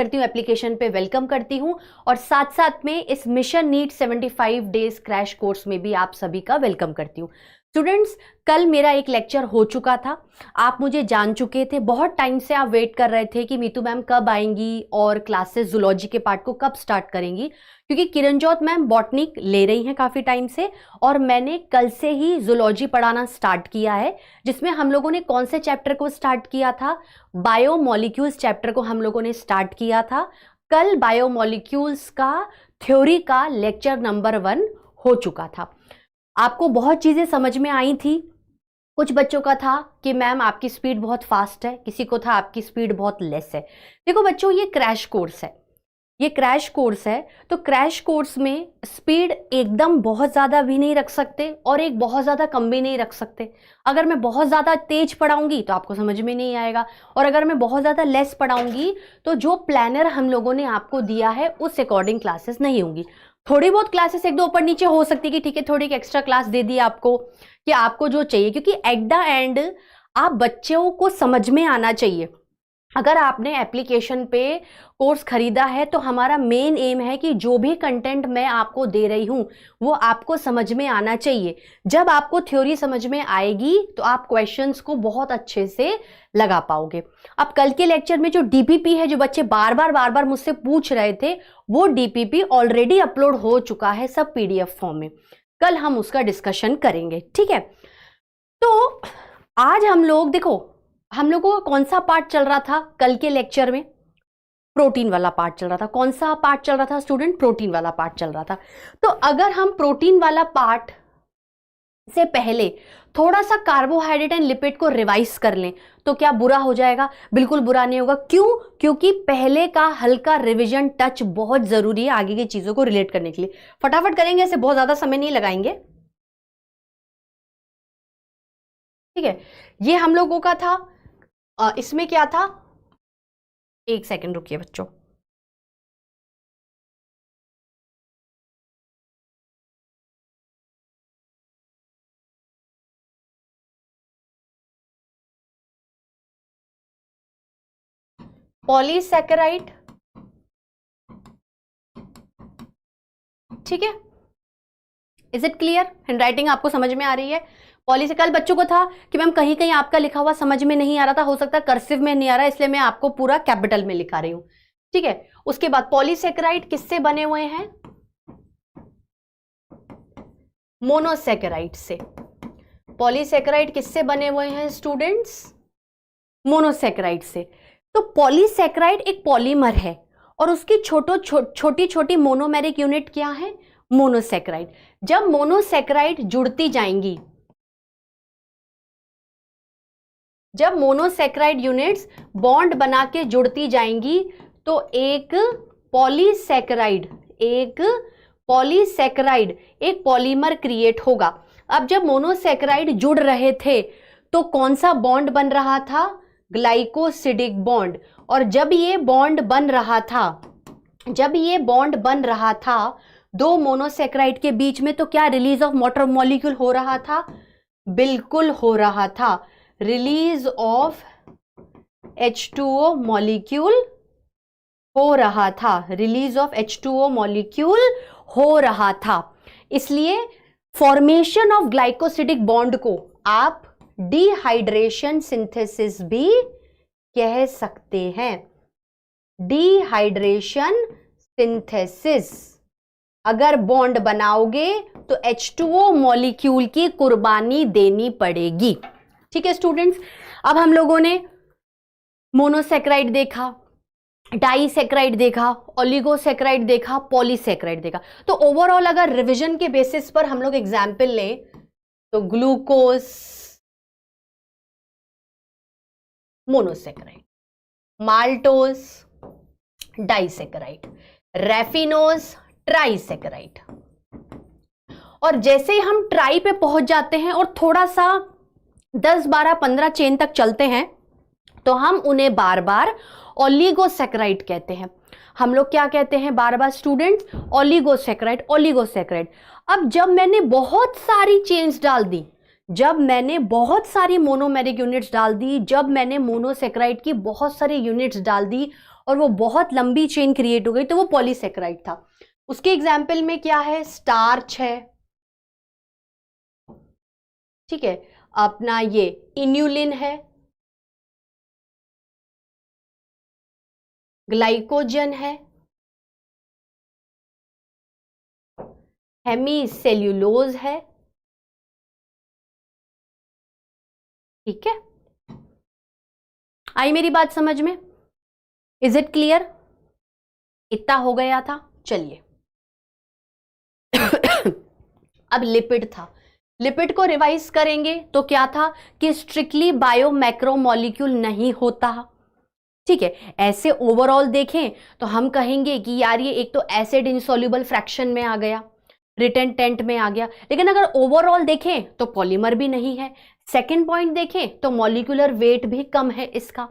करती हूँ, एप्लीकेशन पे वेलकम करती हूँ और साथ साथ में इस mission NEET 75 days crash course में भी आप सभी का वेलकम करती हूँ। स्टूडेंट्स, कल मेरा एक लेक्चर हो चुका था, आप मुझे जान चुके थे, बहुत टाइम से आप वेट कर रहे थे कि मीतू मैम कब आएंगी और क्लासेस जूलॉजी के पार्ट को कब स्टार्ट करेंगी, क्योंकि किरणजोत मैम बॉटनी ले रही हैं काफ़ी टाइम से और मैंने कल से ही जूलॉजी पढ़ाना स्टार्ट किया है, जिसमें हम लोगों ने कौन से चैप्टर को स्टार्ट किया था, बायोमोलिक्यूल्स चैप्टर को हम लोगों ने स्टार्ट किया था। कल बायोमोलिक्यूल्स का थ्योरी का लेक्चर नंबर 1 हो चुका था। आपको बहुत चीज़ें समझ में आई थी। कुछ बच्चों का था कि मैम आपकी स्पीड बहुत फास्ट है, किसी को था आपकी स्पीड बहुत लेस है। देखो बच्चों, ये क्रैश कोर्स है, ये क्रैश कोर्स है, तो क्रैश कोर्स में स्पीड एकदम बहुत ज़्यादा भी नहीं रख सकते और एक बहुत ज़्यादा कम भी नहीं रख सकते। अगर मैं बहुत ज़्यादा तेज पढ़ाऊंगी तो आपको समझ में नहीं आएगा, और अगर मैं बहुत ज़्यादा लेस पढ़ाऊंगी तो जो प्लानर हम लोगों ने आपको दिया है उस अकॉर्डिंग क्लासेस नहीं होंगी। थोड़ी बहुत क्लासेस एक दो ऊपर नीचे हो सकती है कि ठीक है थोड़ी एक एक्स्ट्रा क्लास दे दी आपको कि आपको जो चाहिए, क्योंकि एट द एंड आप बच्चों को समझ में आना चाहिए। अगर आपने एप्लीकेशन पे कोर्स खरीदा है तो हमारा मेन एम है कि जो भी कंटेंट मैं आपको दे रही हूं वो आपको समझ में आना चाहिए। जब आपको थ्योरी समझ में आएगी तो आप क्वेश्चंस को बहुत अच्छे से लगा पाओगे। अब कल के लेक्चर में जो डीपीपी है, जो बच्चे बार बार मुझसे पूछ रहे थे, वो डीपीपी ऑलरेडी अपलोड हो चुका है सब पीडीएफ फॉर्म में। कल हम उसका डिस्कशन करेंगे, ठीक है। तो आज हम लोग देखो, हम लोगों का कौन सा पार्ट चल रहा था कल के लेक्चर में, प्रोटीन वाला पार्ट चल रहा था। कौन सा पार्ट चल रहा था स्टूडेंट? प्रोटीन वाला पार्ट चल रहा था। तो अगर हम प्रोटीन वाला पार्ट से पहले थोड़ा सा कार्बोहाइड्रेट एंड लिपिड को रिवाइज कर लें तो क्या बुरा हो जाएगा? बिल्कुल बुरा नहीं होगा। क्यों? क्योंकि पहले का हल्का रिवीजन टच बहुत जरूरी है आगे की चीजों को रिलेट करने के लिए। फटाफट करेंगे, ऐसे बहुत ज्यादा समय नहीं लगाएंगे, ठीक है। ये हम लोगों का था। इसमें क्या था, एक सेकंड रुकिए बच्चों। पॉलीसैकेराइड, ठीक है। Is it clear? हैंडराइटिंग आपको समझ में आ रही है? कल बच्चों को था कि मैम कहीं कहीं आपका लिखा हुआ समझ में नहीं आ रहा था, हो सकता है कर्सिव में नहीं आ रहा, इसलिए मैं आपको पूरा कैपिटल में लिखा रही हूं, ठीक है। उसके बाद पॉलीसैकेराइड किससे बने हुए हैं? मोनोसैकेराइड से। पॉलीसैकेराइड किससे बने हुए हैं स्टूडेंट्स? मोनोसैकेराइड से। तो पॉलीसैकेराइड एक पॉलीमर है और उसकी छोटी छोटी मोनोमेरिक यूनिट क्या है? मोनोसैकेराइड। जब मोनोसैकेराइड जुड़ती जाएंगी, जब मोनोसैकेराइड यूनिट्स बॉन्ड बना के जुड़ती जाएंगी तो एक पॉलीसैकेराइड एक पॉलीमर क्रिएट होगा। अब जब मोनोसैकेराइड जुड़ रहे थे तो कौन सा बॉन्ड बन रहा था? Glycosidic bond. और जब ये बॉन्ड बन रहा था दो मोनोसैकेराइड के बीच में, तो क्या रिलीज ऑफ वाटर मॉलिक्यूल हो रहा था? बिल्कुल हो रहा था। रिलीज ऑफ H2O मॉलिक्यूल हो रहा था, रिलीज ऑफ H2O मॉलिक्यूल हो रहा था। इसलिए फॉर्मेशन ऑफ ग्लाइकोसिडिक बॉन्ड को आप डिहाइड्रेशन सिंथेसिस भी कह सकते हैं। Dehydration synthesis. अगर बॉन्ड बनाओगे तो H2O मॉलिक्यूल की कुर्बानी देनी पड़ेगी, ठीक है स्टूडेंट्स। अब हम लोगों ने मोनोसैकेराइड देखा, डाइसैकेराइड देखा, ओलिगोसैकेराइड देखा, पॉलीसैकेराइड देखा। तो ओवरऑल अगर रिवीजन के बेसिस पर हम लोग एग्जाम्पल लें तो glucose monosaccharide, maltose disaccharide, raffinose trisaccharide. और जैसे ही हम ट्राई पे पहुंच जाते हैं और थोड़ा सा 10, 12, 15 चेन तक चलते हैं तो हम उन्हें बार बार ओलिगोसैकेराइड कहते हैं। हम लोग क्या कहते हैं बार बार स्टूडेंट्स? ओलिगोसैकेराइड। अब जब मैंने बहुत सारी चेन्स डाल दी, जब मैंने बहुत सारी मोनोमेरिक यूनिट्स डाल दी, जब मैंने मोनोसैकेराइड की बहुत सारी यूनिट्स डाल दी और वो बहुत लंबी चेन क्रिएट हो गई तो वो पॉलीसेकेराइड था। उसके एग्जाम्पल में क्या है, स्टार्च है, ठीक है, अपना ये इन्यूलिन है, ग्लाइकोजन है, हेमीसेल्यूलोज है, ठीक है। आई मेरी बात समझ में? Is it clear? इतना हो गया था। चलिए अब लिपिड था, लिपिड को रिवाइज करेंगे तो क्या था कि स्ट्रिक्टली बायो मैक्रोमोलिक्यूल नहीं होता, ठीक है। ऐसे ओवरऑल देखें तो हम कहेंगे कि यार ये एक तो एसिड इनसॉल्युबल फ्रैक्शन में आ गया, रिटेंटेंट में आ गया, लेकिन अगर ओवरऑल देखें तो पॉलीमर भी नहीं है। सेकेंड पॉइंट देखें तो मॉलिक्यूलर वेट भी कम है इसका।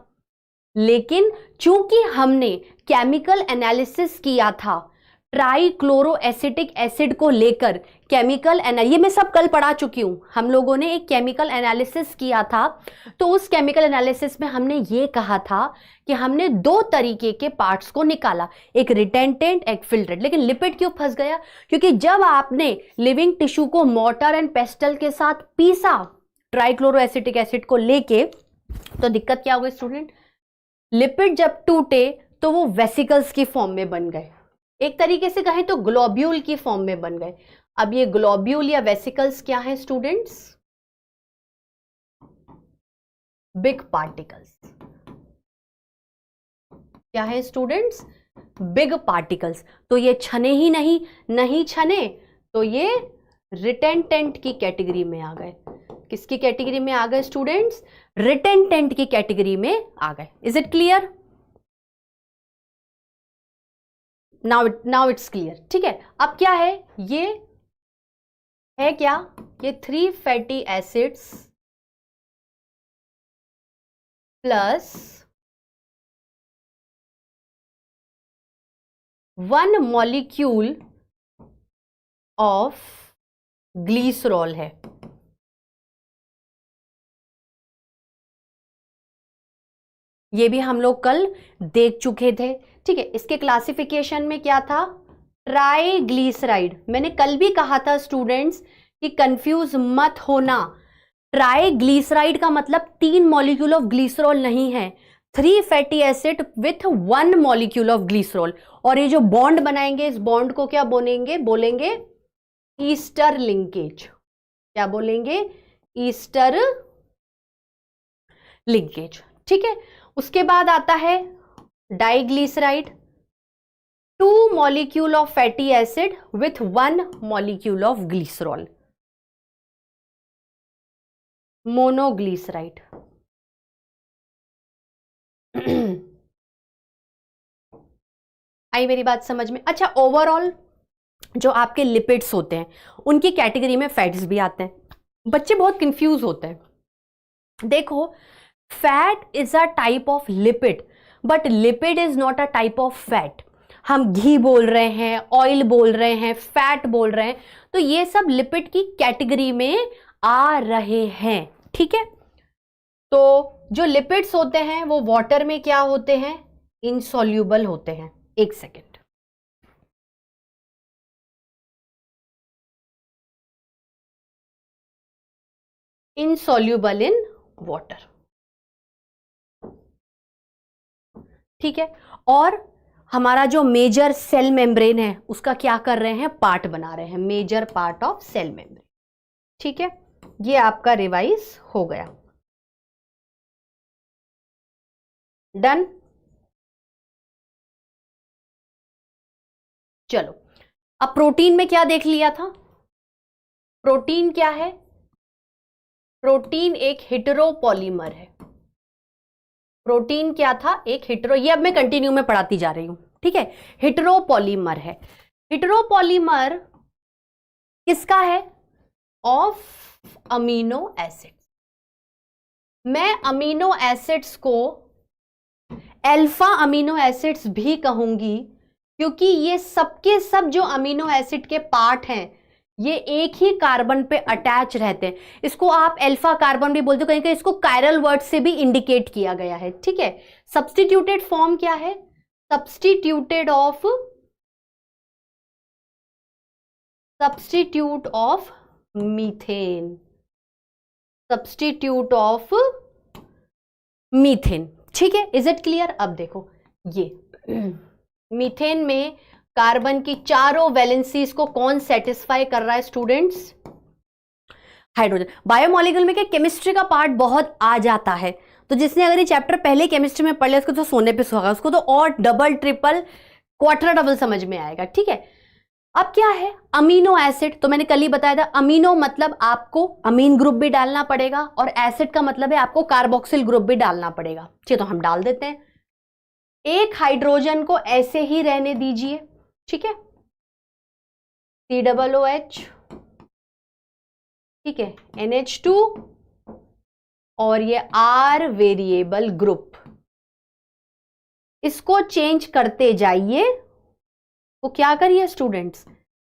लेकिन चूंकि हमने केमिकल एनालिसिस किया था ट्राइक्लोरोएसिटिक एसिड को लेकर, केमिकल ये मैं सब कल पढ़ा चुकी हूं, हम लोगों ने एक केमिकल एनालिसिस किया था, तो उस केमिकल एनालिसिस में हमने ये कहा था कि हमने दो तरीके के पार्ट्स को निकाला, एक रिटेंटेंट एक फिल्ट्रेट। लेकिन लिपिड क्यों फंस गया? क्योंकि जब आपने लिविंग टिश्यू को मोर्टार एंड पेस्टल के साथ पीसा ट्राइक्लोरोएसिटिक एसिड को लेके, तो दिक्कत क्या हो गई स्टूडेंट, लिपिड जब टूटे तो वो वेसिकल्स की फॉर्म में बन गए, एक तरीके से कहें तो ग्लोब्यूल की फॉर्म में बन गए। अब ये ग्लोब्यूल या वेसिकल्स क्या है स्टूडेंट्स? Big particles. क्या है स्टूडेंट्स? Big particles. तो ये छने ही नहीं छने तो ये रिटेंटेंट की कैटेगरी में आ गए। किसकी कैटेगरी में आ गए स्टूडेंट्स? रिटेंटेंट की कैटेगरी में आ गए। Is it clear? Now it's clear, ठीक है। अब क्या है, ये है क्या, ये 3 fatty acids plus 1 molecule of glycerol है। ये भी हम लोग कल देख चुके थे, ठीक है। इसके क्लासिफिकेशन में क्या था, ट्राइग्लिसराइड। मैंने कल भी कहा था स्टूडेंट्स कि कंफ्यूज मत होना, ट्राइग्लिसराइड का मतलब 3 मॉलिक्यूल ऑफ ग्लिसरॉल नहीं है, 3 fatty acid with 1 molecule of glycerol. और ये जो बॉन्ड बनाएंगे इस बॉन्ड को क्या बोलेंगे ईस्टर लिंकेज। क्या बोलेंगे? ईस्टर लिंकेज, ठीक है। उसके बाद आता है diglyceride, 2 molecule of fatty acid with 1 molecule of glycerol, monoglyceride. आई मेरी बात समझ में? अच्छा, ओवरऑल जो आपके लिपिड्स होते हैं उनकी कैटेगरी में फैट्स भी आते हैं। बच्चे बहुत कंफ्यूज होते हैं। देखो, fat is a type of lipid but lipid is not a type of fat. हम घी बोल रहे हैं, ऑयल बोल रहे हैं, फैट बोल रहे हैं, तो ये सब लिपिड की कैटेगरी में आ रहे हैं, ठीक है। तो जो लिपिड्स होते हैं वो वाटर में क्या होते हैं? इनसॉल्यूबल होते हैं। एक सेकेंड, इनसॉल्यूबल इन वाटर, ठीक है। और हमारा जो मेजर सेल मेम्ब्रेन है उसका क्या कर रहे हैं? पार्ट बना रहे हैं, major part of cell membrane, ठीक है। ये आपका रिवाइज हो गया, डन। चलो, अब प्रोटीन में क्या देख लिया था? प्रोटीन क्या है? प्रोटीन एक हेटेरोपॉलीमर है। प्रोटीन क्या था? एक हेटेरो, ये अब मैं कंटिन्यू में पढ़ाती जा रही हूं, ठीक है। हेटेरोपॉलीमर है। हेटेरोपॉलीमर किसका है? Of amino acids. मैं अमीनो एसिड्स को अल्फा अमीनो एसिड्स भी कहूंगी क्योंकि ये सबके सब जो अमीनो एसिड के पार्ट हैं ये एक ही कार्बन पे अटैच रहते हैं। इसको आप अल्फा कार्बन भी बोलते हो, कहीं कहीं इसको कायरल वर्ड से भी इंडिकेट किया गया है, ठीक है। सब्स्टिट्यूटेड फॉर्म क्या है? Substitute of methane, substitute of methane. ठीक है, इज इट क्लियर? अब देखो ये मीथेन में कार्बन की चारों वैलेंसीज को कौन सेटिस्फाई कर रहा है स्टूडेंट्स? हाइड्रोजन। बायोमोलिक्यूल में क्या केमिस्ट्री का पार्ट बहुत आ जाता है, तो जिसने अगर ये चैप्टर पहले केमिस्ट्री में पढ़ लिया उसको तो सोने पे सुहागा, उसको तो और डबल ट्रिपल क्वार्टर डबल समझ में आएगा। ठीक है, अब क्या है अमीनो एसिड, तो मैंने कल ही बताया था अमीनो मतलब आपको अमीन ग्रुप भी डालना पड़ेगा और एसिड का मतलब है आपको कार्बोक्सिल ग्रुप भी डालना पड़ेगा। ठीक है, तो हम डाल देते हैं। एक हाइड्रोजन को ऐसे ही रहने दीजिए, ठीक है, COOH, ठीक है, NH2 और ये R वेरिएबल ग्रुप, इसको चेंज करते जाइए। तो क्या करिए स्टूडेंट्स,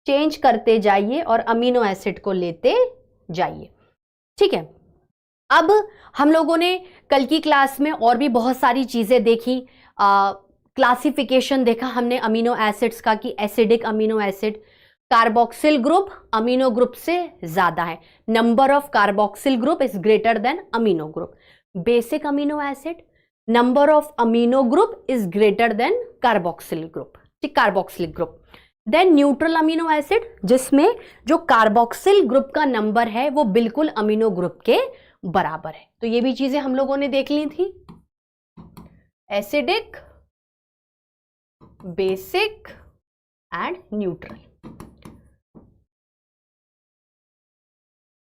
चेंज करते जाइए और अमीनो एसिड को लेते जाइए। ठीक है, अब हम लोगों ने कल की क्लास में और भी बहुत सारी चीजें देखी, क्लासिफिकेशन देखा हमने अमीनो एसिड्स का कि acidic amino acid, carboxyl group amino group से ज्यादा है, number of carboxyl group is greater than amino group. Basic amino acid, number of amino group is greater than carboxyl group, ठीक, carboxylic group. Then neutral amino acid, जिसमें जो carboxyl group का number है वो बिल्कुल अमीनो ग्रुप के बराबर है। तो ये भी चीजें हम लोगों ने देख ली थी, एसिडिक, बेसिक एंड न्यूट्रल।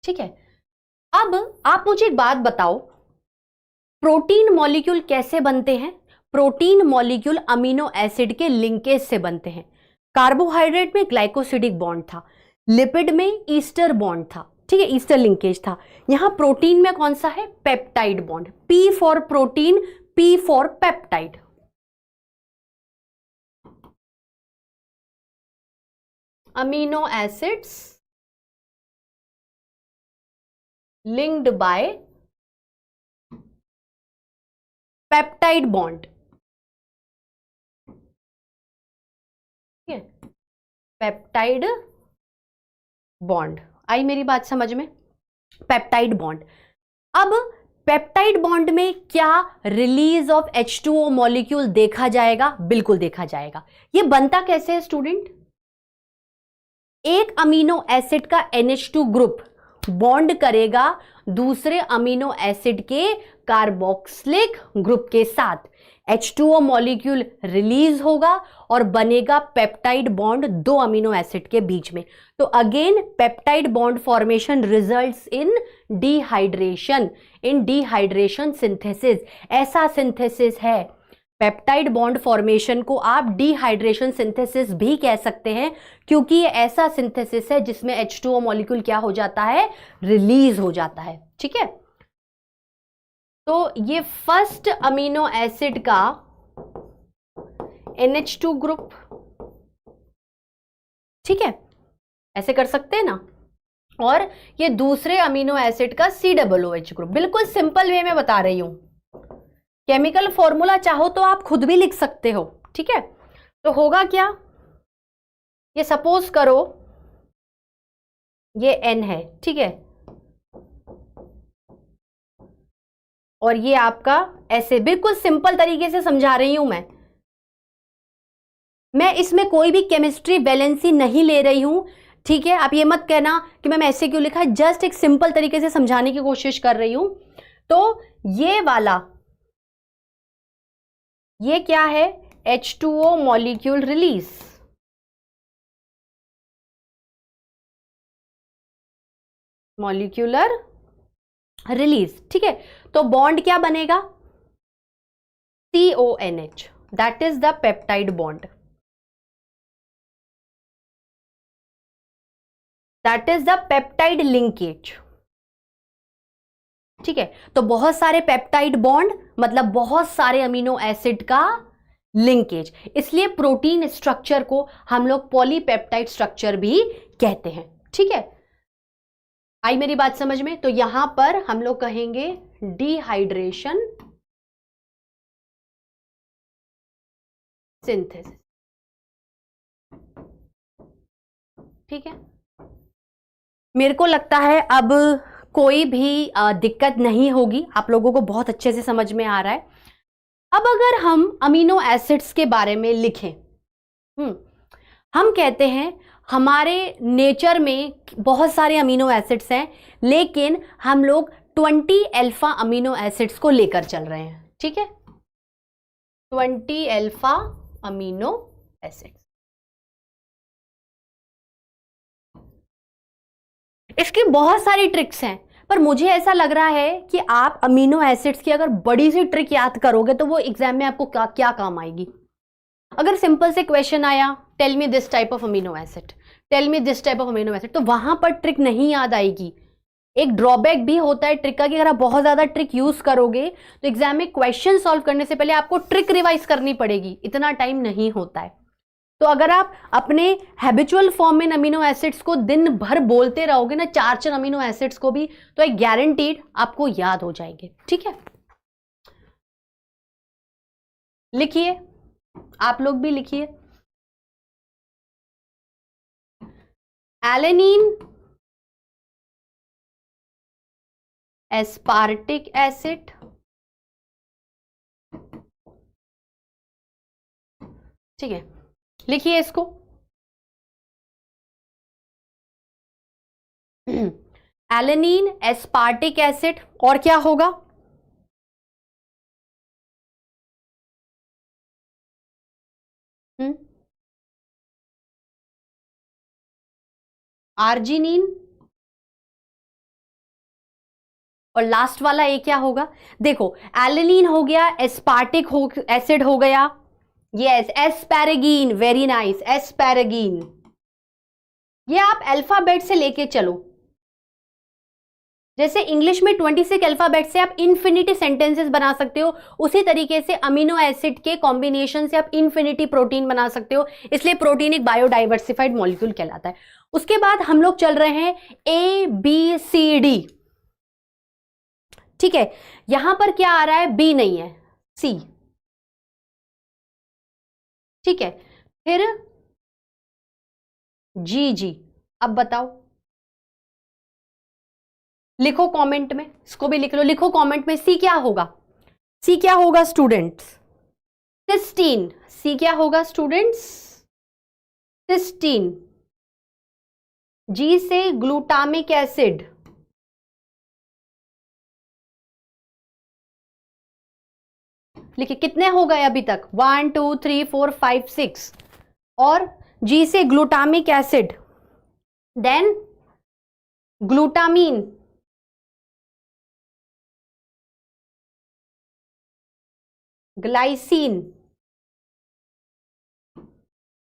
ठीक है, अब आप मुझे एक बात बताओ, प्रोटीन मॉलिक्यूल कैसे बनते हैं? प्रोटीन मॉलिक्यूल अमीनो एसिड के लिंकेज से बनते हैं। कार्बोहाइड्रेट में ग्लाइकोसिडिक बॉन्ड था, लिपिड में ईस्टर बॉन्ड था, ठीक है, ईस्टर लिंकेज था। यहां प्रोटीन में कौन सा है? Peptide bond, P for protein, P for peptide. Amino acids linked by peptide bond, ठीक है, पेप्टाइड बॉन्ड। आई मेरी बात समझ में? Peptide bond. अब पेप्टाइड बॉन्ड में क्या रिलीज ऑफ H2O मॉलिक्यूल देखा जाएगा? बिल्कुल देखा जाएगा। ये बनता कैसे है स्टूडेंट? एक अमीनो एसिड का NH2 ग्रुप बॉन्ड करेगा दूसरे अमीनो एसिड के कार्बोक्सिलिक ग्रुप के साथ, H2O मॉलिक्यूल रिलीज होगा और बनेगा पेप्टाइड बॉन्ड दो अमीनो एसिड के बीच में। तो again peptide bond formation results in dehydration, in dehydration synthesis. ऐसा सिंथेसिस है, पेप्टाइड बॉन्ड फॉर्मेशन को आप डिहाइड्रेशन सिंथेसिस भी कह सकते हैं, क्योंकि ये ऐसा सिंथेसिस है जिसमें H2O मॉलिक्यूल क्या हो जाता है? रिलीज हो जाता है। ठीक है, तो ये फर्स्ट अमीनो एसिड का NH2 ग्रुप, ठीक है, ऐसे कर सकते हैं ना, और ये दूसरे अमीनो एसिड का COOH ग्रुप। बिल्कुल सिंपल वे में बता रही हूं, केमिकल फॉर्मूला चाहो तो आप खुद भी लिख सकते हो। ठीक है, तो होगा क्या, ये सपोज करो ये N है, ठीक है, और ये आपका ऐसे, बिल्कुल सिंपल तरीके से समझा रही हूं मैं इसमें कोई भी केमिस्ट्री वैलेंसी नहीं ले रही हूं। ठीक है, आप ये मत कहना कि मैम ऐसे क्यों लिखा है, जस्ट एक सिंपल तरीके से समझाने की कोशिश कर रही हूं। तो ये वाला, ये क्या है? H2O molecule release, molecular release, ठीक है। तो बॉन्ड क्या बनेगा? CONH, that is the peptide bond, that is the peptide linkage. ठीक है, तो बहुत सारे पेप्टाइड बॉन्ड मतलब बहुत सारे अमीनो एसिड का लिंकेज, इसलिए प्रोटीन स्ट्रक्चर को हम लोग पॉलीपेप्टाइड स्ट्रक्चर भी कहते हैं। ठीक है, आई मेरी बात समझ में? तो यहां पर हम लोग कहेंगे डिहाइड्रेशन सिंथेसिस। ठीक है, मेरे को लगता है अब कोई भी दिक्कत नहीं होगी, आप लोगों को बहुत अच्छे से समझ में आ रहा है। अब अगर हम अमीनो एसिड्स के बारे में लिखें, हम कहते हैं हमारे नेचर में बहुत सारे अमीनो एसिड्स हैं, लेकिन हम लोग 20 अल्फा अमीनो एसिड्स को लेकर चल रहे हैं। ठीक है, 20 अल्फा अमीनो एसिड्स। इसकी बहुत सारी ट्रिक्स हैं, पर मुझे ऐसा लग रहा है कि आप अमीनो एसिड्स की अगर बड़ी सी ट्रिक याद करोगे तो वो एग्जाम में आपको क्या क्या काम आएगी। अगर सिंपल से क्वेश्चन आया, tell me this type of amino acid, tell me this type of amino acid, तो वहां पर ट्रिक नहीं याद आएगी। एक ड्रॉबैक भी होता है ट्रिक का कि अगर आप बहुत ज्यादा ट्रिक यूज करोगे तो एग्जाम में क्वेश्चन सॉल्व करने से पहले आपको ट्रिक रिवाइज करनी पड़ेगी, इतना टाइम नहीं होता है। तो अगर आप अपने हैबिचुअल फॉर्म में अमीनो एसिड्स को दिन भर बोलते रहोगे ना, 4 अमीनो एसिड्स को भी, तो एक गारंटीड आपको याद हो जाएंगे। ठीक है, लिखिए, आप लोग भी लिखिए। एलेनिन, एस्पार्टिक एसिड, ठीक है, लिखिए इसको। एलेनिन, एस्पार्टिक एसिड, और क्या होगा? आर्जिनिन, और लास्ट वाला ए क्या होगा? देखो, एलेनिन हो गया, एस्पार्टिक एसिड हो गया, यस, एस्पैरागिन, वेरी नाइस, एस्पैरागिन। ये आप अल्फाबेट से लेके चलो, जैसे इंग्लिश में 26 अल्फाबेट से आप इन्फिनिटी सेंटेंसेस बना सकते हो, उसी तरीके से अमीनो एसिड के कॉम्बिनेशन से आप इन्फिनिटी प्रोटीन बना सकते हो, इसलिए प्रोटीन एक बायोडाइवर्सिफाइड मॉलिक्यूल कहलाता है। उसके बाद हम लोग चल रहे हैं ए बी सी डी। ठीक है, यहां पर क्या आ रहा है? बी नहीं है, सी। ठीक है, फिर जी जी। अब बताओ, लिखो कमेंट में, इसको भी लिख लो, लिखो कमेंट में सी क्या होगा? सी क्या होगा स्टूडेंट्स? सिस्टीन। सी क्या होगा स्टूडेंट्स? सिस्टीन। जी से ग्लूटामिक एसिड। लिखिए, कितने हो गए अभी तक? 1 2 3 4 5 6। और जी से glutamic acid, then glutamine, glycine.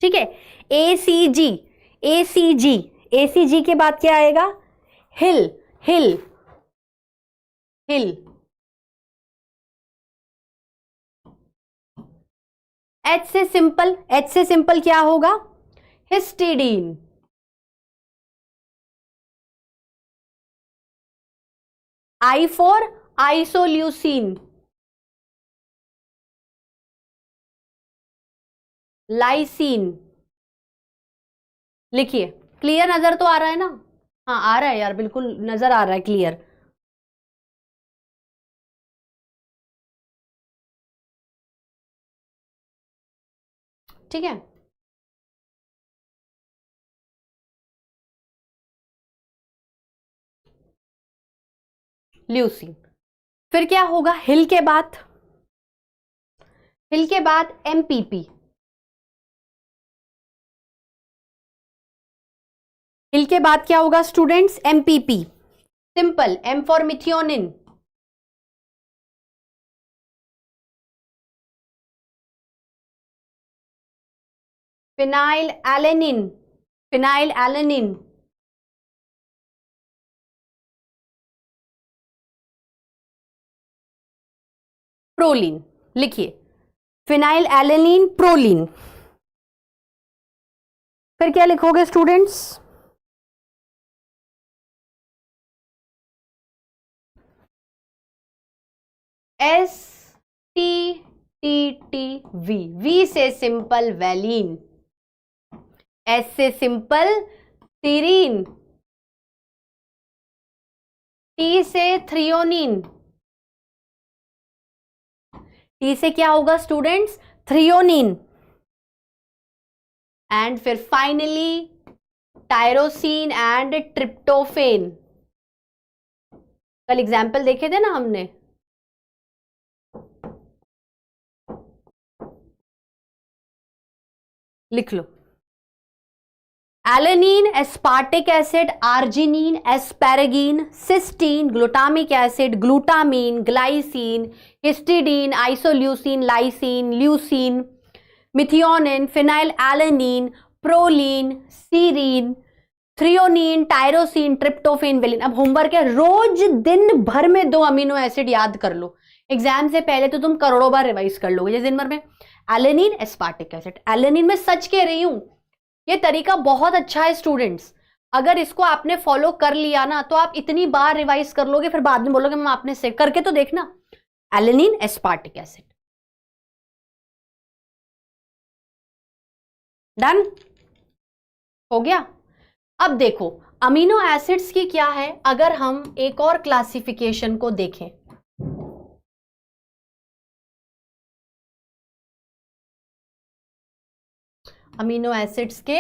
ठीक है, ए सी जी, ए सी जी, ए सी जी के बाद क्या आएगा? हिल, हिल, हिल। एच से सिंपल, एच से सिंपल क्या होगा? Histidine. I for isoleucine, lysine. लिखिए, क्लियर नजर तो आ रहा है ना? हाँ आ रहा है यार, बिल्कुल नजर आ रहा है, क्लियर। ठीक है, ल्यूसीन। फिर क्या होगा हिल के बाद? हिल के बाद एमपीपी। हिल के बाद क्या होगा students? MPP. Simple, M for methionine. Phenyl alanine, phenyl alanine. Proline. लिखिए, फिनाइल एलेनिन, प्रोलीन। फिर क्या लिखोगे students? S T TTV, V से सिंपल वैलीन, S से सिंपल सीरीन, T से थ्रियोनिन, T से क्या होगा स्टूडेंट्स? थ्रियोनिन, एंड फिर फाइनली टायरोसिन एंड ट्रिप्टोफेन। कल एग्जाम्पल देखे थे ना हमने, लिख लो। Alanine, aspartic acid, arginine, asparagine, cysteine, glutamic acid, glutamine, glycine, histidine, isoleucine, lysine, leucine, methionine, phenyl alanine, proline, serine, threonine, tyrosine, tryptophan, valine. अब homework है, रोज दिन भर में 2 अमीनो एसिड याद कर लो। एग्जाम से पहले तो तुम करोड़ों बार रिवाइज कर लोगे। जैसे दिन भर में एलेनिन, एस्पार्टिक एसिड, एलेनिन में सच कह रही हूं, ये तरीका बहुत अच्छा है स्टूडेंट्स। अगर इसको आपने फॉलो कर लिया ना तो आप इतनी बार रिवाइज कर लोगे, फिर बाद में बोलोगे मैम आपने से करके तो देखना। एलेनिन, एस्पार्टिक एसिड, डन हो गया। अब देखो अमीनो एसिड्स की क्या है, अगर हम एक और क्लासिफिकेशन को देखें, अमीनो एसिड्स के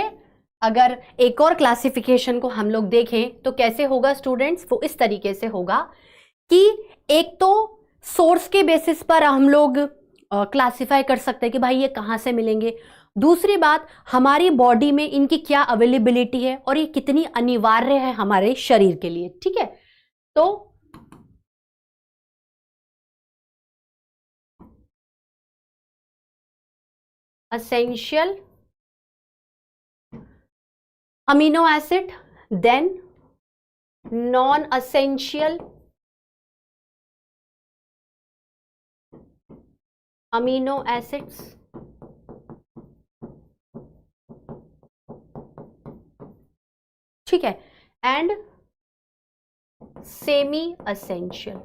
अगर एक और क्लासिफिकेशन को हम लोग देखें तो कैसे होगा स्टूडेंट्स? वो इस तरीके से होगा कि एक तो सोर्स के बेसिस पर हम लोग क्लासिफाई कर सकते हैं कि भाई ये कहां से मिलेंगे। दूसरी बात, हमारी बॉडी में इनकी क्या अवेलेबिलिटी है और ये कितनी अनिवार्य है हमारे शरीर के लिए। ठीक है, तो essential amino acid, then non-essential amino acids, ठीक है, एंड सेमी असेंशियल।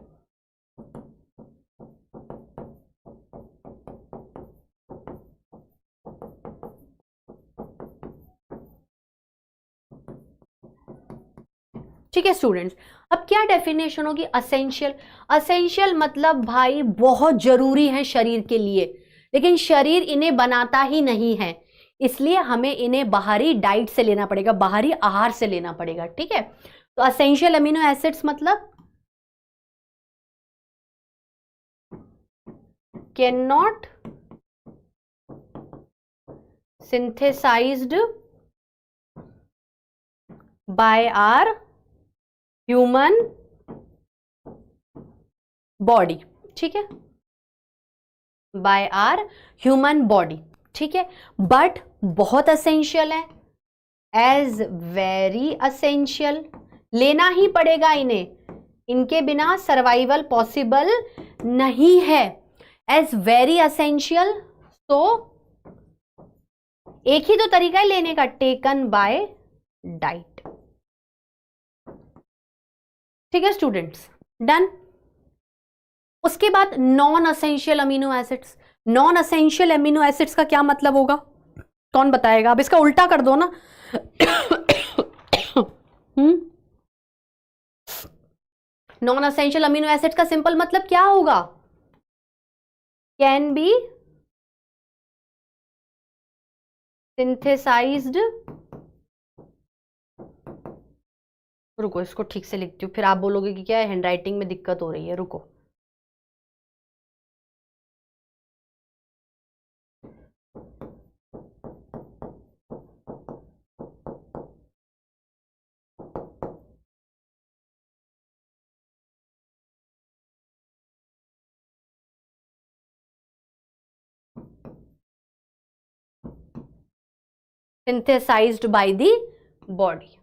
ठीक है स्टूडेंट्स, अब क्या डेफिनेशन होगी असेंशियल? असेंशियल मतलब भाई बहुत जरूरी है शरीर के लिए, लेकिन शरीर इन्हें बनाता ही नहीं है, इसलिए हमें इन्हें बाहरी डाइट से लेना पड़ेगा, बाहरी आहार से लेना पड़ेगा। ठीक है, तो असेंशियल अमीनो एसिड्स मतलब can not synthesized by our human body. ठीक है, बाय आर ह्यूमन बॉडी। ठीक है, बट बहुत असेंशियल है, एज वेरी असेंशियल, लेना ही पड़ेगा इन्हें, इनके बिना सर्वाइवल पॉसिबल नहीं है। एज वेरी असेंशियल, तो एक ही तो तरीका है लेने का, टेकन बाय डाइट। ठीक है स्टूडेंट्स, डन। उसके बाद non essential amino acids. Non essential amino acids का क्या मतलब होगा, कौन बताएगा? अब इसका उल्टा कर दो ना। नॉन असेंशियल अमीनो एसिड्स का सिंपल मतलब क्या होगा? कैन बी सिंथेसाइज्ड, रुको इसको ठीक से लिखती हूँ, फिर आप बोलोगे कि क्या है हैंडराइटिंग में दिक्कत हो रही है, रुको। Synthesized by the body.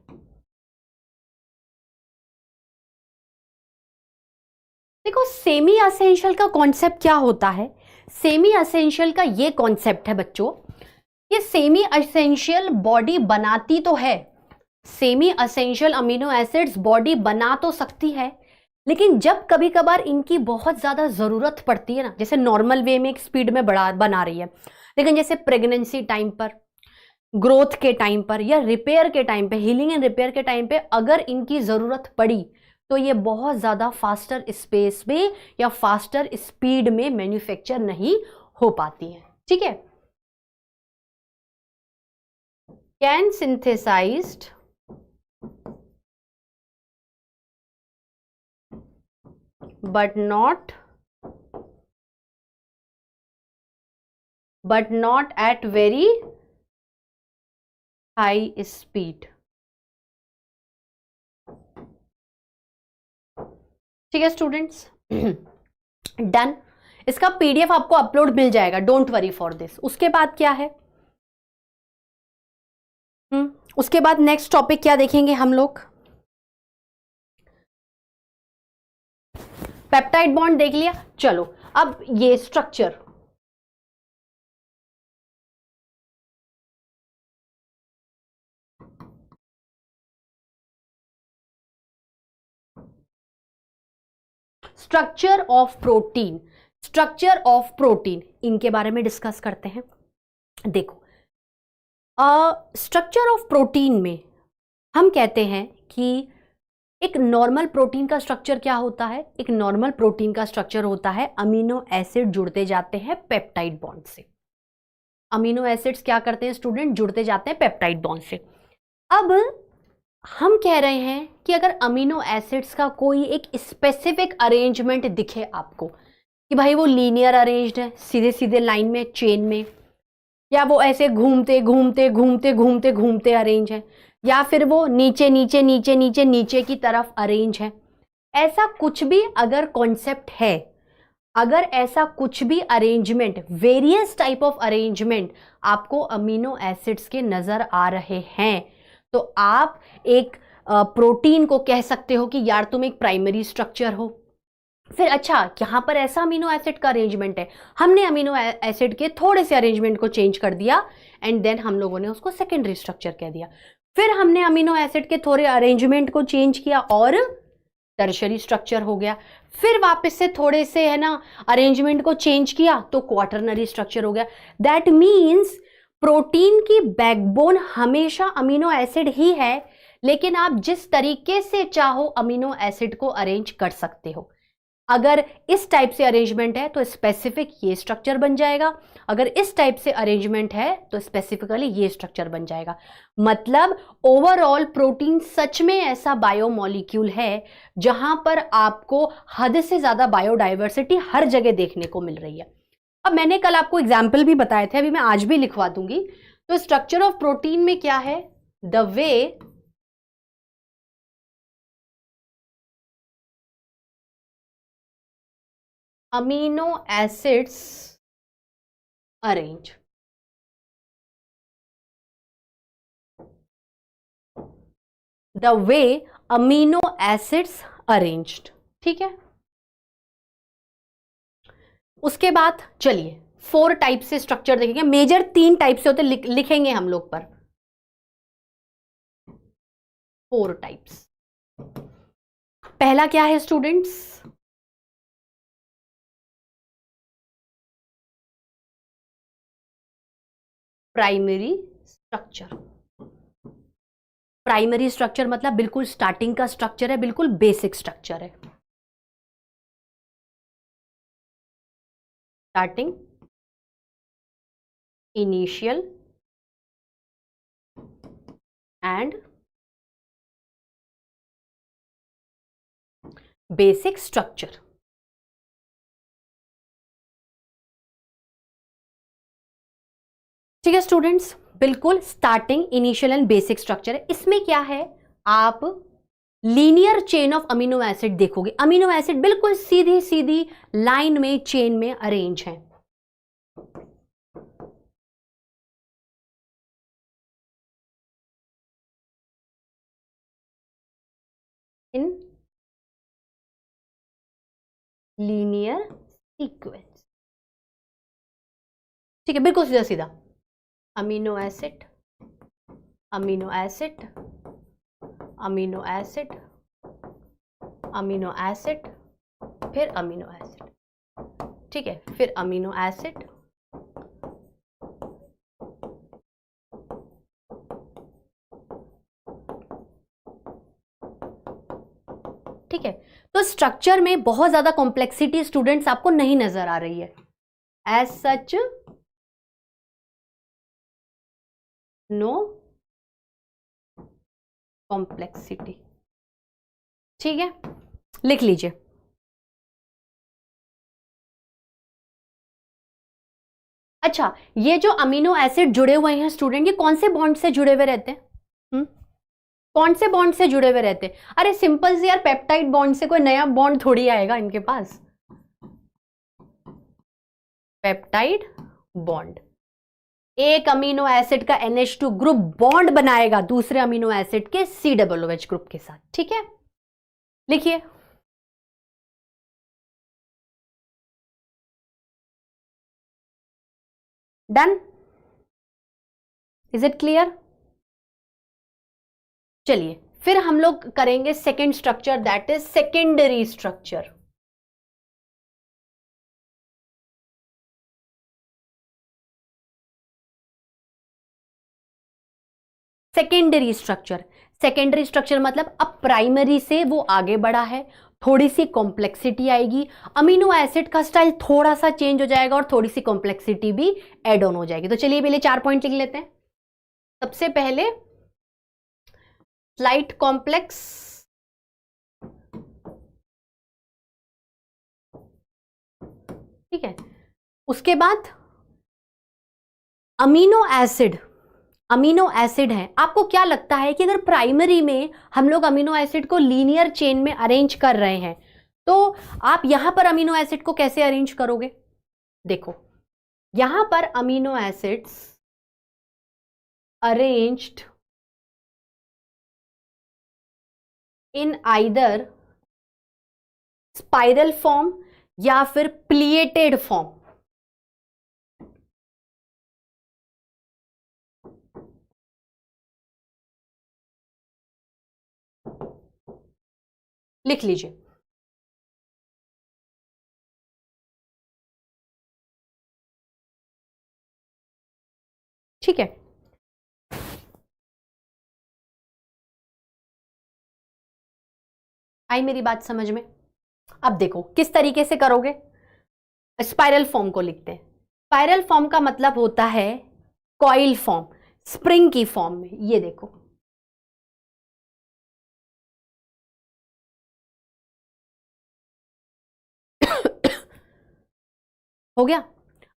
देखो सेमी असेंशियल का कॉन्सेप्ट क्या होता है? सेमी असेंशियल का ये कॉन्सेप्ट है बच्चों, ये सेमी असेंशियल बॉडी बनाती तो है, semi essential amino acids body बना तो सकती है, लेकिन जब कभी कभार इनकी बहुत ज़्यादा ज़रूरत पड़ती है ना, जैसे नॉर्मल वे में एक स्पीड में बना रही है, लेकिन जैसे प्रेगनेंसी टाइम पर, ग्रोथ के टाइम पर, या रिपेयर के टाइम पे, हीलिंग एंड रिपेयर के टाइम पे अगर इनकी ज़रूरत पड़ी तो ये बहुत ज़्यादा फास्टर स्पेस में या फास्टर स्पीड में मैन्युफैक्चर नहीं हो पाती है। ठीक है, can synthesized but not at very high speed। ठीक है स्टूडेंट्स, डन। इसका पीडीएफ आपको अपलोड मिल जाएगा, डोंट वरी फॉर दिस। उसके बाद क्या है, उसके बाद नेक्स्ट टॉपिक क्या देखेंगे हम लोग? पेप्टाइड बॉन्ड देख लिया, चलो अब ये structure, structure of protein, structure of protein, इनके बारे में डिस्कस करते हैं। देखो, स्ट्रक्चर ऑफ प्रोटीन में हम कहते हैं कि एक नॉर्मल प्रोटीन का स्ट्रक्चर क्या होता है? एक नॉर्मल प्रोटीन का स्ट्रक्चर होता है अमीनो एसिड जुड़ते जाते हैं पेप्टाइड बॉन्ड से। अमीनो एसिड्स क्या करते हैं स्टूडेंट? जुड़ते जाते हैं पेप्टाइड बॉन्ड से। अब हम कह रहे हैं कि अगर अमीनो एसिड्स का कोई एक स्पेसिफिक अरेंजमेंट दिखे आपको कि भाई वो लीनियर अरेंज्ड है, सीधे सीधे लाइन में, चेन में, या वो ऐसे घूमते घूमते घूमते घूमते घूमते अरेंज है, या फिर वो नीचे नीचे नीचे नीचे नीचे की तरफ अरेंज है, ऐसा कुछ भी अगर कॉन्सेप्ट है, अगर ऐसा कुछ भी arrangement, various type of arrangement आपको अमीनो एसिड्स के नजर आ रहे हैं, तो आप एक प्रोटीन को कह सकते हो कि यार तुम एक प्राइमरी स्ट्रक्चर हो। फिर अच्छा, यहां पर ऐसा अमीनो एसिड का अरेंजमेंट है, हमने अमीनो एसिड के थोड़े से अरेंजमेंट को चेंज कर दिया एंड देन हम लोगों ने उसको सेकेंडरी स्ट्रक्चर कह दिया। फिर हमने अमीनो एसिड के थोड़े अरेंजमेंट को चेंज किया और टर्शरी स्ट्रक्चर हो गया। फिर वापस से थोड़े से, है ना, अरेंजमेंट को चेंज किया तो क्वाटरनरी स्ट्रक्चर हो गया। दैट मीन्स प्रोटीन की बैकबोन हमेशा अमीनो एसिड ही है, लेकिन आप जिस तरीके से चाहो अमीनो एसिड को अरेंज कर सकते हो। अगर इस टाइप से अरेंजमेंट है तो स्पेसिफिक ये स्ट्रक्चर बन जाएगा, अगर इस टाइप से अरेंजमेंट है तो स्पेसिफिकली ये स्ट्रक्चर बन जाएगा। मतलब ओवरऑल प्रोटीन सच में ऐसा बायोमॉलिक्यूल है जहां पर आपको हद से ज्यादा बायोडाइवर्सिटी हर जगह देखने को मिल रही है। अब मैंने कल आपको एग्जाम्पल भी बताए थे, अभी मैं आज भी लिखवा दूंगी। तो स्ट्रक्चर ऑफ प्रोटीन में क्या है? The way amino acids arrange, the way amino acids arranged. ठीक है, उसके बाद चलिए 4 टाइप से स्ट्रक्चर देखेंगे। मेजर 3 टाइप से होते, लिखेंगे हम लोग पर 4 टाइप्स। पहला क्या है students? Primary structure. Primary structure मतलब बिल्कुल स्टार्टिंग का स्ट्रक्चर है, बिल्कुल बेसिक स्ट्रक्चर है। Starting, initial and basic structure. ठीक है स्टूडेंट्स, बिल्कुल starting, initial and basic structure है। इसमें क्या है, आप linear chain of amino acid देखोगे। अमीनो एसिड बिल्कुल सीधी सीधी लाइन में, चेन में अरेंज है। In linear sequence. ठीक है, बिल्कुल सीधा सीधा amino acid, amino acid, amino acid, amino acid, फिर अमीनो एसिड, ठीक है, फिर अमीनो एसिड, ठीक है। तो स्ट्रक्चर में बहुत ज्यादा कॉम्प्लेक्सिटी स्टूडेंट्स आपको नहीं नजर आ रही है एज सच, नो कॉम्प्लेक्सिटी, ठीक है, लिख लीजिए। अच्छा, ये जो अमीनो एसिड जुड़े हुए हैं स्टूडेंट, ये कौन से बॉन्ड से जुड़े हुए रहते हैं? कौन से बॉन्ड से जुड़े हुए रहते हैं? अरे सिंपल से यार, पेप्टाइड बॉन्ड से कोई नया बॉन्ड थोड़ी आएगा इनके पास। पेप्टाइड बॉन्ड, एक अमीनो एसिड का NH2 ग्रुप बॉन्ड बनाएगा दूसरे अमीनो एसिड के COOH ग्रुप के साथ, ठीक है, लिखिए। Done, is it clear? चलिए फिर हम लोग करेंगे second structure, that is secondary structure. Secondary structure, secondary structure मतलब अब प्राइमरी से वो आगे बढ़ा है, थोड़ी सी कॉम्प्लेक्सिटी आएगी, अमीनो एसिड का स्टाइल थोड़ा सा चेंज हो जाएगा और थोड़ी सी कॉम्प्लेक्सिटी भी एड ऑन हो जाएगी। तो चलिए पहले 4 पॉइंट लिख लेते हैं। सबसे पहले स्लाइट कॉम्प्लेक्स, ठीक है, उसके बाद अमीनो एसिड, अमीनो एसिड है। आपको क्या लगता है कि अगर प्राइमरी में हम लोग अमीनो एसिड को लीनियर चेन में अरेंज कर रहे हैं तो आप यहां पर अमीनो एसिड को कैसे अरेंज करोगे? देखो, यहां पर amino acids arranged in either spiral form या फिर प्लिएटेड फॉर्म। लिख लीजिए। ठीक है, आई मेरी बात समझ में? अब देखो किस तरीके से करोगे। स्पाइरल फॉर्म को लिखते हैं। स्पाइरल फॉर्म का मतलब होता है कॉइल फॉर्म, स्प्रिंग की फॉर्म में। ये देखो, हो गया।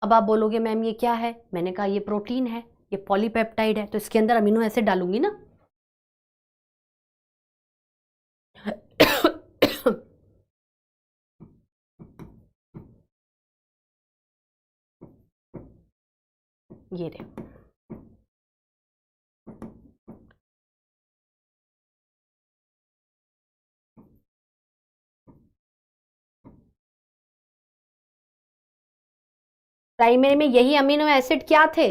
अब आप बोलोगे मैम ये क्या है? मैंने कहा ये प्रोटीन है, ये पॉलीपेप्टाइड है, तो इसके अंदर अमीनो एसिड डालूंगी ना। ये रे, प्राइमरी में यही अमीनो एसिड क्या थे?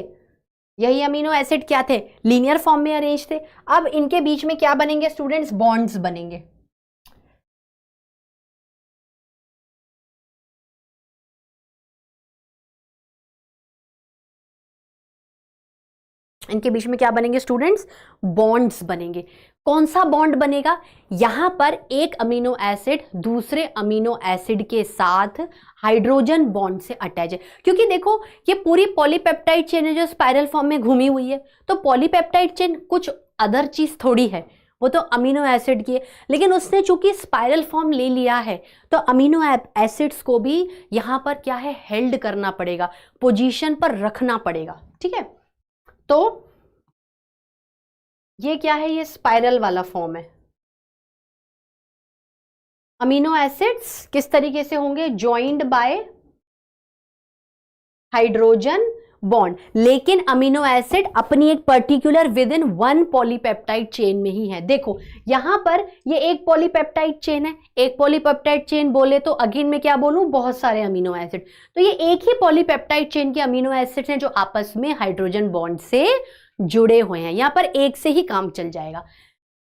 यही अमीनो एसिड क्या थे? लीनियर फॉर्म में अरेंज थे। अब इनके बीच में क्या बनेंगे स्टूडेंट्स? बॉन्ड्स बनेंगे। इनके बीच में क्या बनेंगे स्टूडेंट्स? बॉन्ड्स बनेंगे। कौन सा बॉन्ड बनेगा? यहां पर एक अमीनो एसिड दूसरे अमीनो एसिड के साथ हाइड्रोजन बॉन्ड से अटैच है। क्योंकि देखो ये पूरी पॉलीपेप्टाइड चेन है जो स्पाइरल फॉर्म में घूमी हुई है, तो पॉलीपेप्टाइड चेन कुछ अदर चीज थोड़ी है, वो तो अमीनो एसिड की है। लेकिन उसने चूंकि स्पाइरल फॉर्म ले लिया है तो अमीनो एसिड्स को भी यहां पर क्या है? हेल्ड करना पड़ेगा, पोजीशन पर रखना पड़ेगा। ठीक है, तो ये क्या है? ये स्पाइरल वाला फॉर्म है। अमीनो एसिड्स किस तरीके से होंगे? ज्वाइंड बाय हाइड्रोजन बॉन्ड, लेकिन अमीनो एसिड अपनी एक particular with in one polypeptide chain में ही है। देखो यहां पर ये एक पॉलीपेप्टाइड चेन है, एक पॉलीपेप्टाइड चेन बोले तो अगेन में क्या बोलूं? बहुत सारे अमीनो एसिड। तो ये एक ही पॉलीपेप्टाइड चेन के अमीनो एसिड हैं जो आपस में हाइड्रोजन बॉन्ड से जुड़े हुए हैं। यहां पर एक से ही काम चल जाएगा।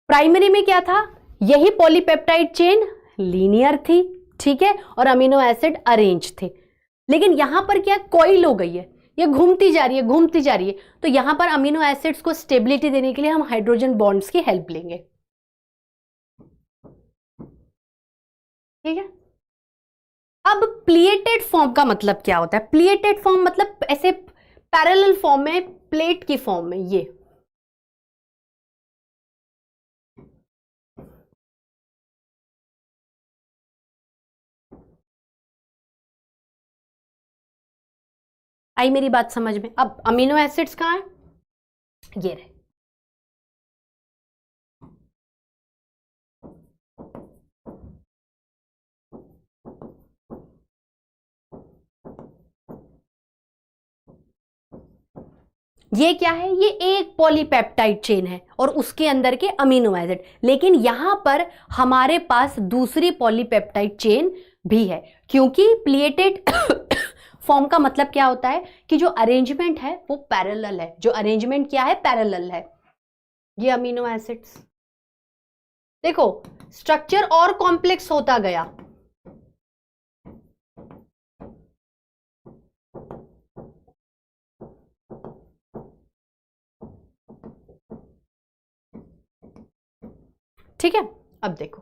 प्राइमरी में क्या था? यही पॉलीपेप्टाइड चेन लीनियर थी, ठीक है, और अमीनो एसिड अरेंज थे। लेकिन यहां पर क्या कॉइल हो गई है, ये घूमती जा रही है घूमती जा रही है, तो यहां पर अमीनो एसिड्स को स्टेबिलिटी देने के लिए हम हाइड्रोजन बॉन्ड्स की हेल्प लेंगे, ठीक है। अब प्लिएटेड फॉर्म का मतलब क्या होता है? प्लिएटेड फॉर्म मतलब ऐसे पैरेलल फॉर्म में, प्लेट की फॉर्म में, ये आई मेरी बात समझ में? अब अमीनो एसिड्स कहां है? ये रहे। ये क्या है? ये एक पॉलीपेप्टाइड चेन है और उसके अंदर के अमीनो एसिड, लेकिन यहां पर हमारे पास दूसरी पॉलीपेप्टाइड चेन भी है, क्योंकि प्लिएटेड फॉर्म का मतलब क्या होता है कि जो अरेंजमेंट है वो पैरेलल है। जो अरेंजमेंट क्या है? पैरेलल है। ये अमीनो एसिड्स देखो, स्ट्रक्चर और कॉम्प्लेक्स होता गया, ठीक है। अब देखो,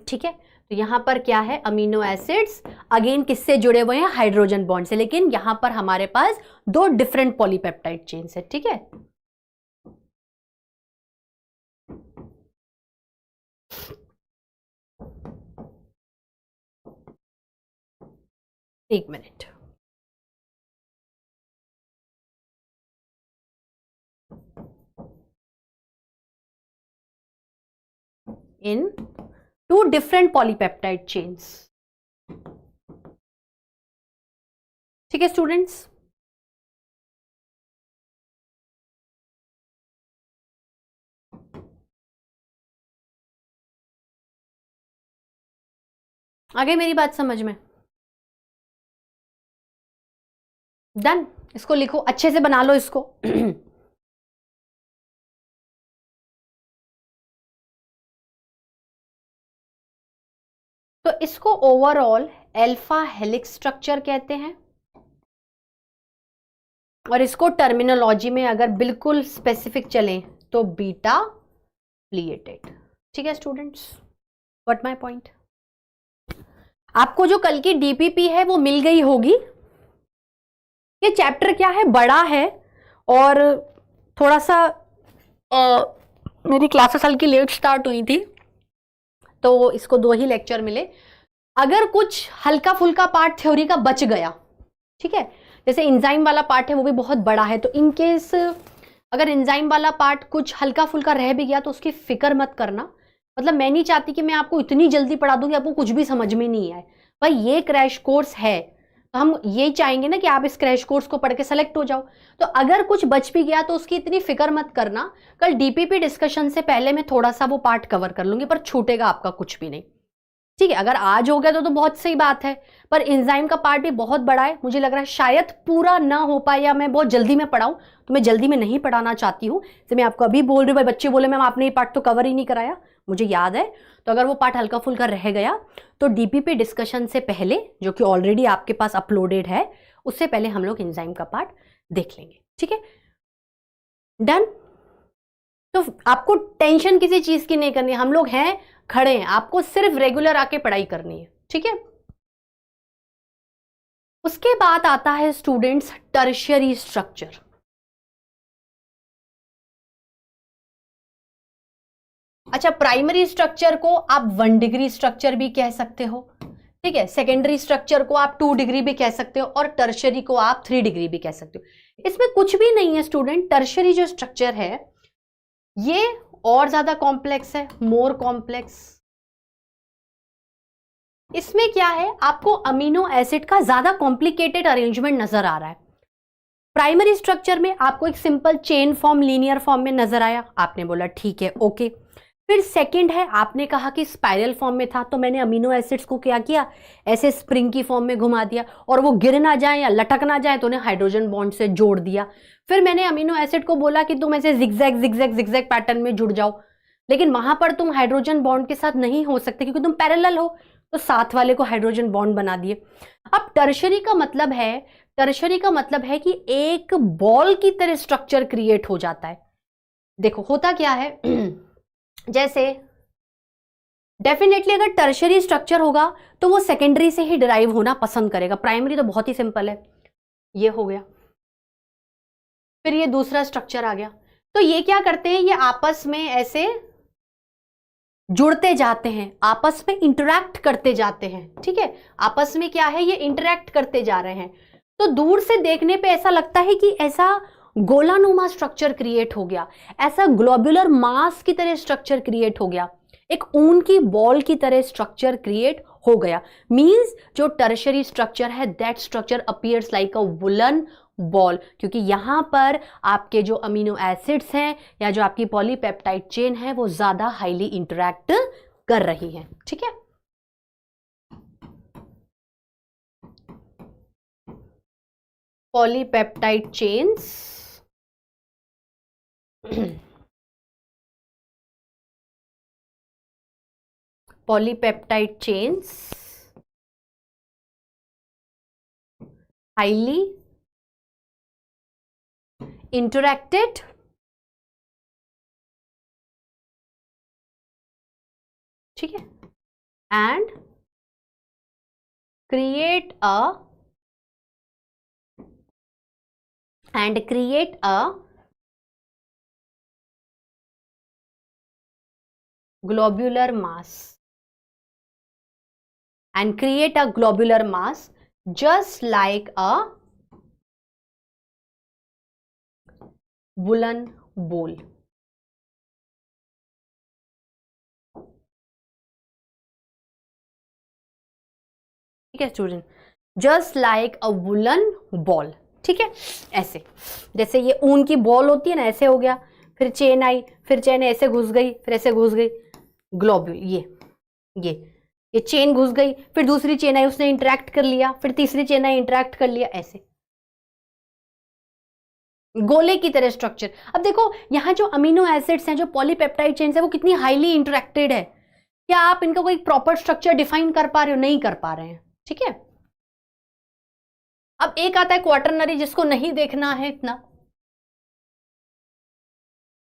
ठीक है, तो यहां पर क्या है? अमीनो एसिड्स अगेन किससे जुड़े हुए हैं? हाइड्रोजन बॉन्ड से, लेकिन यहां पर हमारे पास दो डिफरेंट पॉलीपेप्टाइड चेन्स है, ठीक है। एक minute, in two different polypeptide chains, ठीक है स्टूडेंट्स। आगे मेरी बात समझ में? डन। इसको लिखो, अच्छे से बना लो इसको। तो इसको ओवरऑल अल्फा हेलिक्स स्ट्रक्चर कहते हैं, और इसको टर्मिनोलॉजी में अगर बिल्कुल स्पेसिफिक चलें तो बीटा प्लिएटेड, ठीक है स्टूडेंट्स। What my point? आपको जो कल की डीपीपी है वो मिल गई होगी। ये चैप्टर क्या है? बड़ा है, और थोड़ा सा मेरी क्लासेस हल्की लेट स्टार्ट हुई थी, तो इसको 2 ही लेक्चर मिले। अगर कुछ हल्का फुल्का पार्ट थ्योरी का बच गया, ठीक है, जैसे इंजाइम वाला पार्ट है वो भी बहुत बड़ा है, तो इन केस अगर इंजाइम वाला पार्ट कुछ हल्का फुल्का रह भी गया तो उसकी फिक्र मत करना। मतलब मैं नहीं चाहती कि मैं आपको इतनी जल्दी पढ़ा दूं कि आपको कुछ भी समझ में नहीं आए। भाई ये क्रैश कोर्स है, तो हम ये चाहेंगे ना कि आप इस क्रैश कोर्स को पढ़ के सेलेक्ट हो जाओ। तो अगर कुछ बच भी गया तो उसकी इतनी फिक्र मत करना। कल डीपीपी डिस्कशन से पहले मैं थोड़ा सा वो पार्ट कवर कर लूंगी, पर छूटेगा आपका कुछ भी नहीं, ठीक है। अगर आज हो गया तो बहुत सही बात है, पर एंजाइम का पार्ट भी बहुत बड़ा है। मुझे लग रहा है शायद पूरा ना हो पाए, या मैं बहुत जल्दी में पढ़ाऊं, तो मैं जल्दी में नहीं पढ़ाना चाहती हूं। जैसे मैं आपको अभी बोल रही हूँ, भाई बच्चे बोले मैम आपने ये पार्ट तो कवर ही नहीं कराया, मुझे याद है। तो अगर वो पार्ट हल्का फुल्का रह गया तो डीपीपी डिस्कशन से पहले, जो कि ऑलरेडी आपके पास अपलोडेड है, उससे पहले हम लोग एंजाइम का पार्ट देख लेंगे, ठीक है। डन। तो आपको टेंशन किसी चीज की नहीं करनी, हम लोग हैं, खड़े हैं, आपको सिर्फ रेगुलर आके पढ़ाई करनी है, ठीक है। उसके बाद आता है स्टूडेंट्स टर्शियरी स्ट्रक्चर। अच्छा, प्राइमरी स्ट्रक्चर को आप 1 डिग्री स्ट्रक्चर भी कह सकते हो, ठीक है। सेकेंडरी स्ट्रक्चर को आप 2 डिग्री भी कह सकते हो, और टर्शियरी को आप 3 डिग्री भी कह सकते हो। इसमें कुछ भी नहीं है स्टूडेंट। टर्शियरी जो स्ट्रक्चर है ये और ज्यादा कॉम्प्लेक्स है, मोर कॉम्प्लेक्स। इसमें क्या है, आपको अमीनो एसिड का ज्यादा कॉम्प्लिकेटेड अरेंजमेंट नजर आ रहा है। प्राइमरी स्ट्रक्चर में आपको एक simple chain form, linear form में नजर आया, आपने बोला ठीक है, ओके। फिर सेकंड है, आपने कहा कि स्पाइरल फॉर्म में था, तो मैंने अमीनो एसिड्स को क्या किया, ऐसे स्प्रिंग की फॉर्म में घुमा दिया, और वो गिर ना जाए या लटक ना जाए तो उन्हें हाइड्रोजन बॉन्ड से जोड़ दिया। फिर मैंने अमीनो एसिड को बोला कि तुम ऐसे जिगजैग जिगजैग जिगजैग पैटर्न में जुड़ जाओ, लेकिन वहां पर तुम हाइड्रोजन बॉन्ड के साथ नहीं हो सकते क्योंकि तुम पैरेलल हो, तो साथ वाले को हाइड्रोजन बॉन्ड बना दिए। अब टर्शरी का मतलब है, टर्शरी का मतलब है कि एक बॉल की तरह स्ट्रक्चर क्रिएट हो जाता है। देखो होता क्या है जैसे डेफिनेटली अगर टर्शरी स्ट्रक्चर होगा तो वो सेकेंडरी से ही डिराइव होना पसंद करेगा, प्राइमरी तो बहुत ही सिंपल है, ये हो गया। फिर ये दूसरा स्ट्रक्चर आ गया, तो ये क्या करते हैं, ये आपस में ऐसे जुड़ते जाते हैं, आपस में इंटरैक्ट करते जाते हैं, ठीक है, आपस में क्या है, ये इंटरैक्ट करते जा रहे हैं। तो दूर से देखने पे ऐसा लगता है कि ऐसा गोलानुमा स्ट्रक्चर क्रिएट हो गया, ऐसा ग्लोबुलर मास की तरह स्ट्रक्चर क्रिएट हो गया, एक ऊन की बॉल की तरह स्ट्रक्चर क्रिएट हो गया। मींस जो टर्शरी स्ट्रक्चर है that structure appears like a woollen ball, क्योंकि यहां पर आपके जो अमीनो एसिड्स हैं या जो आपकी पॉलीपेप्टाइड चेन है वो ज्यादा हाईली इंटरैक्ट कर रही है, ठीक है। Polypeptide chains polypeptide chains highly interacted ठीक है and create a globular mass and create a globular mass just like a woolen ball। ठीक है स्टूडेंट, जस्ट लाइक अ वुलन बॉल, ठीक है, ऐसे जैसे ये ऊन की बॉल होती है ना, ऐसे हो गया, फिर चेन आई, फिर चेन ऐसे घुस गई, फिर ऐसे घुस गई, ग्लोब्यूल ये चेन घुस गई, फिर दूसरी चेन आई, उसने इंटरेक्ट कर लिया, फिर तीसरी चेन आई, इंटरेक्ट कर लिया, ऐसे गोले की तरह स्ट्रक्चर। अब देखो यहां जो अमीनो एसिड्स हैं, जो पॉलीपेप्टाइड चेन्स है, वो कितनी हाईली इंटरेक्टेड है, क्या आप इनका कोई प्रॉपर स्ट्रक्चर डिफाइन कर पा रहे हो, नहीं कर पा रहे हैं, ठीक है। अब एक आता है क्वाटरनरी, जिसको नहीं देखना है इतना।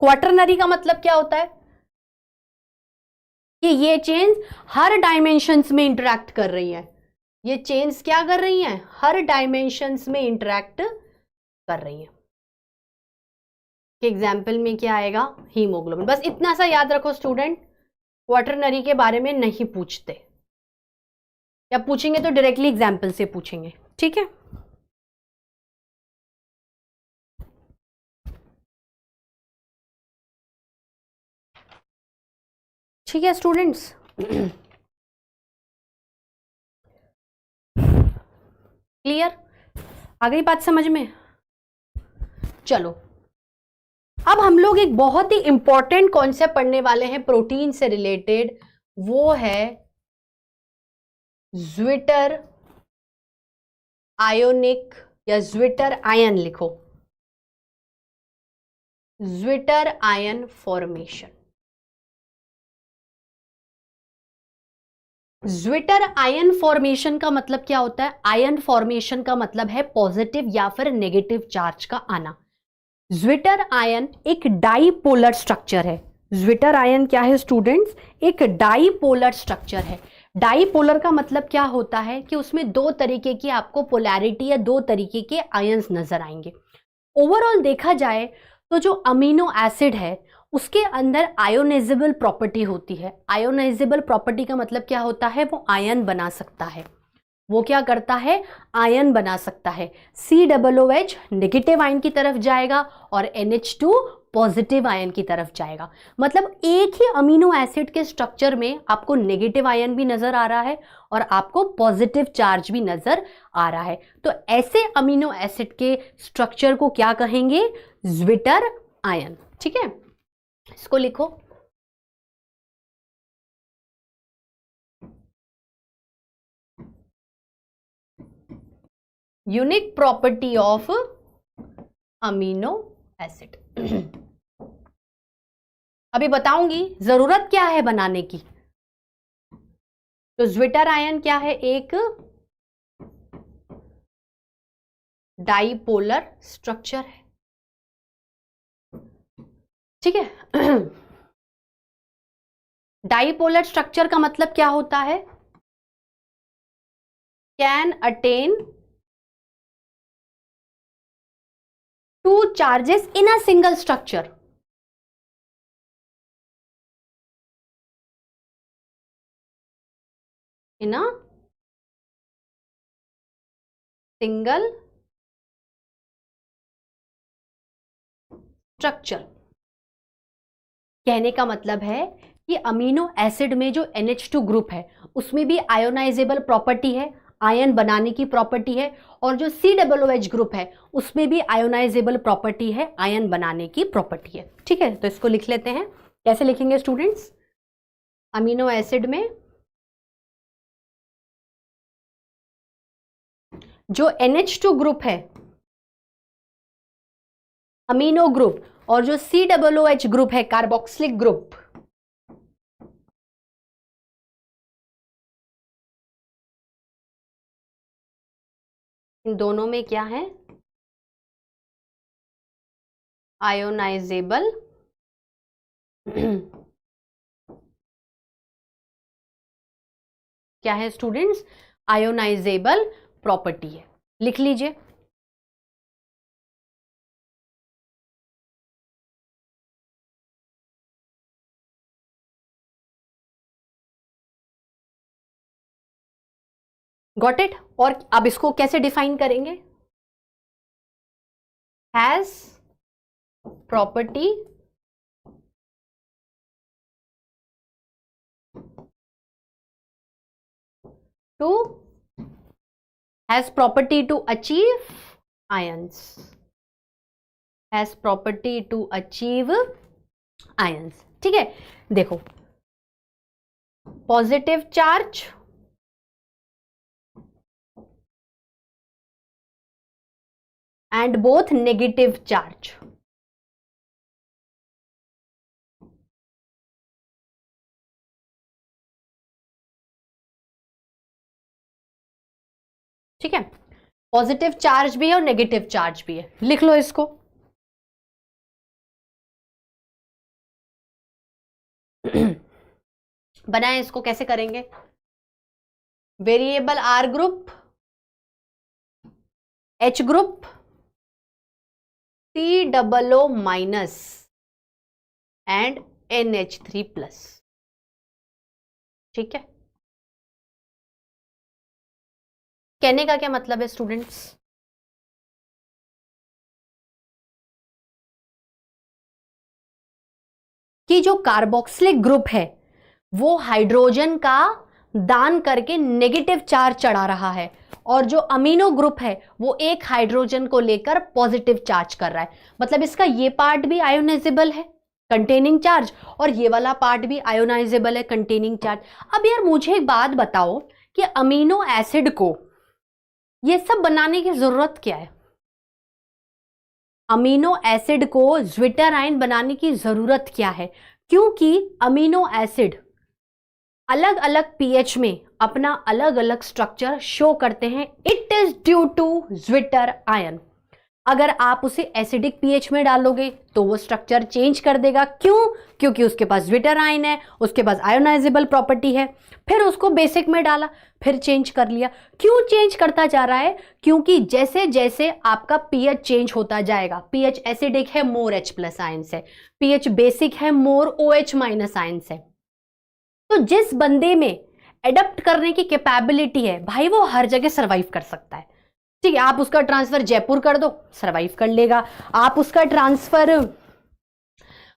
क्वाटरनरी का मतलब क्या होता है कि ये चेन्स हर डायमेंशंस में इंटरैक्ट कर रही है, ये चेन्स क्या कर रही हैं, हर डायमेंशंस में इंटरैक्ट कर रही है। एग्जाम्पल में क्या आएगा, हीमोग्लोबिन। बस इतना सा याद रखो स्टूडेंट, क्वाटरनरी के बारे में नहीं पूछते, या पूछेंगे तो डायरेक्टली एग्जाम्पल से पूछेंगे, ठीक है। ठीक है स्टूडेंट्स, क्लियर, आ गई बात समझ में। चलो अब हम लोग एक बहुत ही इंपॉर्टेंट कॉन्सेप्ट पढ़ने वाले हैं प्रोटीन से रिलेटेड, वो है ज्विटर आयोनिक, या ज्विटर आयन लिखो, zwitter ion formation. Zwitter ion formation का मतलब क्या होता है, आयन फॉर्मेशन का मतलब है पॉजिटिव या फिर नेगेटिव चार्ज का आना। ज्विटर आयन एक डाईपोलर स्ट्रक्चर है। ज्विटर आयन क्या है स्टूडेंट्स, एक डाईपोलर स्ट्रक्चर है। डाईपोलर का मतलब क्या होता है कि उसमें दो तरीके की आपको पोलैरिटी या दो तरीके के आयंस नजर आएंगे। ओवरऑल देखा जाए तो जो अमीनो एसिड है उसके अंदर आयोनाइजेबल प्रॉपर्टी होती है। आयोनाइजेबल प्रॉपर्टी का मतलब क्या होता है, वो आयन बना सकता है, वो क्या करता है, आयन बना सकता है। COOH नेगेटिव आयन की तरफ जाएगा और NH2 पॉजिटिव आयन की तरफ जाएगा। मतलब एक ही अमीनो एसिड के स्ट्रक्चर में आपको नेगेटिव आयन भी नजर आ रहा है और आपको पॉजिटिव चार्ज भी नजर आ रहा है। तो ऐसे अमीनो एसिड के स्ट्रक्चर को क्या कहेंगे, ज्विटर आयन। ठीक है, इसको लिखो, unique property of amino acid. अभी बताऊंगी जरूरत क्या है बनाने की। तो ज्विटर आयन क्या है? एक डाइपोलर स्ट्रक्चर है, ठीक है। डाइपोलर स्ट्रक्चर का मतलब क्या होता है? Can attain two charges in a single structure. In a single structure. कहने का मतलब है कि अमीनो एसिड में जो NH2 ग्रुप है उसमें भी आयोनाइजेबल प्रॉपर्टी है, आयन बनाने की प्रॉपर्टी है, और जो COOH ग्रुप है उसमें भी आयोनाइजेबल प्रॉपर्टी है, आयन बनाने की प्रॉपर्टी है, ठीक है। तो इसको लिख लेते हैं। कैसे लिखेंगे स्टूडेंट्स? अमीनो एसिड में जो NH2 ग्रुप है, अमीनो ग्रुप, और जो COOH ग्रुप है, कार्बोक्सिलिक ग्रुप, इन दोनों में क्या है? आयोनाइजेबल क्या है स्टूडेंट्स? आयोनाइजेबल प्रॉपर्टी है। लिख लीजिए। Got it? और अब इसको कैसे डिफाइन करेंगे? Has property to has property to achieve ions, has property to achieve ions, ठीक है। देखो, positive charge and both negative charge, ठीक है। पॉजिटिव चार्ज भी है और नेगेटिव चार्ज भी है। लिख लो इसको। बनाए इसको, कैसे करेंगे? Variable R group, H group, COO minus and NH3 plus, ठीक है। कहने का क्या मतलब है स्टूडेंट्स? कि जो कार्बोक्सिलिक ग्रुप है वो हाइड्रोजन का दान करके नेगेटिव चार्ज चढ़ा रहा है, और जो अमीनो ग्रुप है वो एक हाइड्रोजन को लेकर पॉजिटिव चार्ज कर रहा है। मतलब इसका ये पार्ट भी आयोनाइजेबल है, कंटेनिंग चार्ज, और ये वाला पार्ट भी आयोनाइजेबल है, कंटेनिंग चार्ज। अब यार मुझे एक बात बताओ कि अमीनो एसिड को ये सब बनाने की जरूरत क्या है? अमीनो एसिड को ज्विटर आयन बनाने की जरूरत क्या है? क्योंकि अमीनो एसिड अलग अलग पीएच में अपना अलग अलग स्ट्रक्चर शो करते हैं। It is due to zwitterion. अगर आप उसे एसिडिक पीएच में डालोगे तो वो स्ट्रक्चर चेंज कर देगा। क्यों? क्योंकि उसके पास ज्विटर आयन है, उसके पास आयोनाइजेबल प्रॉपर्टी है। फिर उसको बेसिक में डाला, फिर चेंज कर लिया। क्यों चेंज करता जा रहा है? क्योंकि जैसे जैसे आपका पीएच चेंज होता जाएगा, पीएच एसिडिक है मोर H प्लस आयंस है, पीएच बेसिक है मोर OH माइनस आयंस है। तो जिस बंदे में एडप्ट करने की कैपेबिलिटी है भाई, वो हर जगह सर्वाइव कर सकता है, ठीक है। आप उसका ट्रांसफर जयपुर कर दो, सर्वाइव कर लेगा। आप उसका ट्रांसफर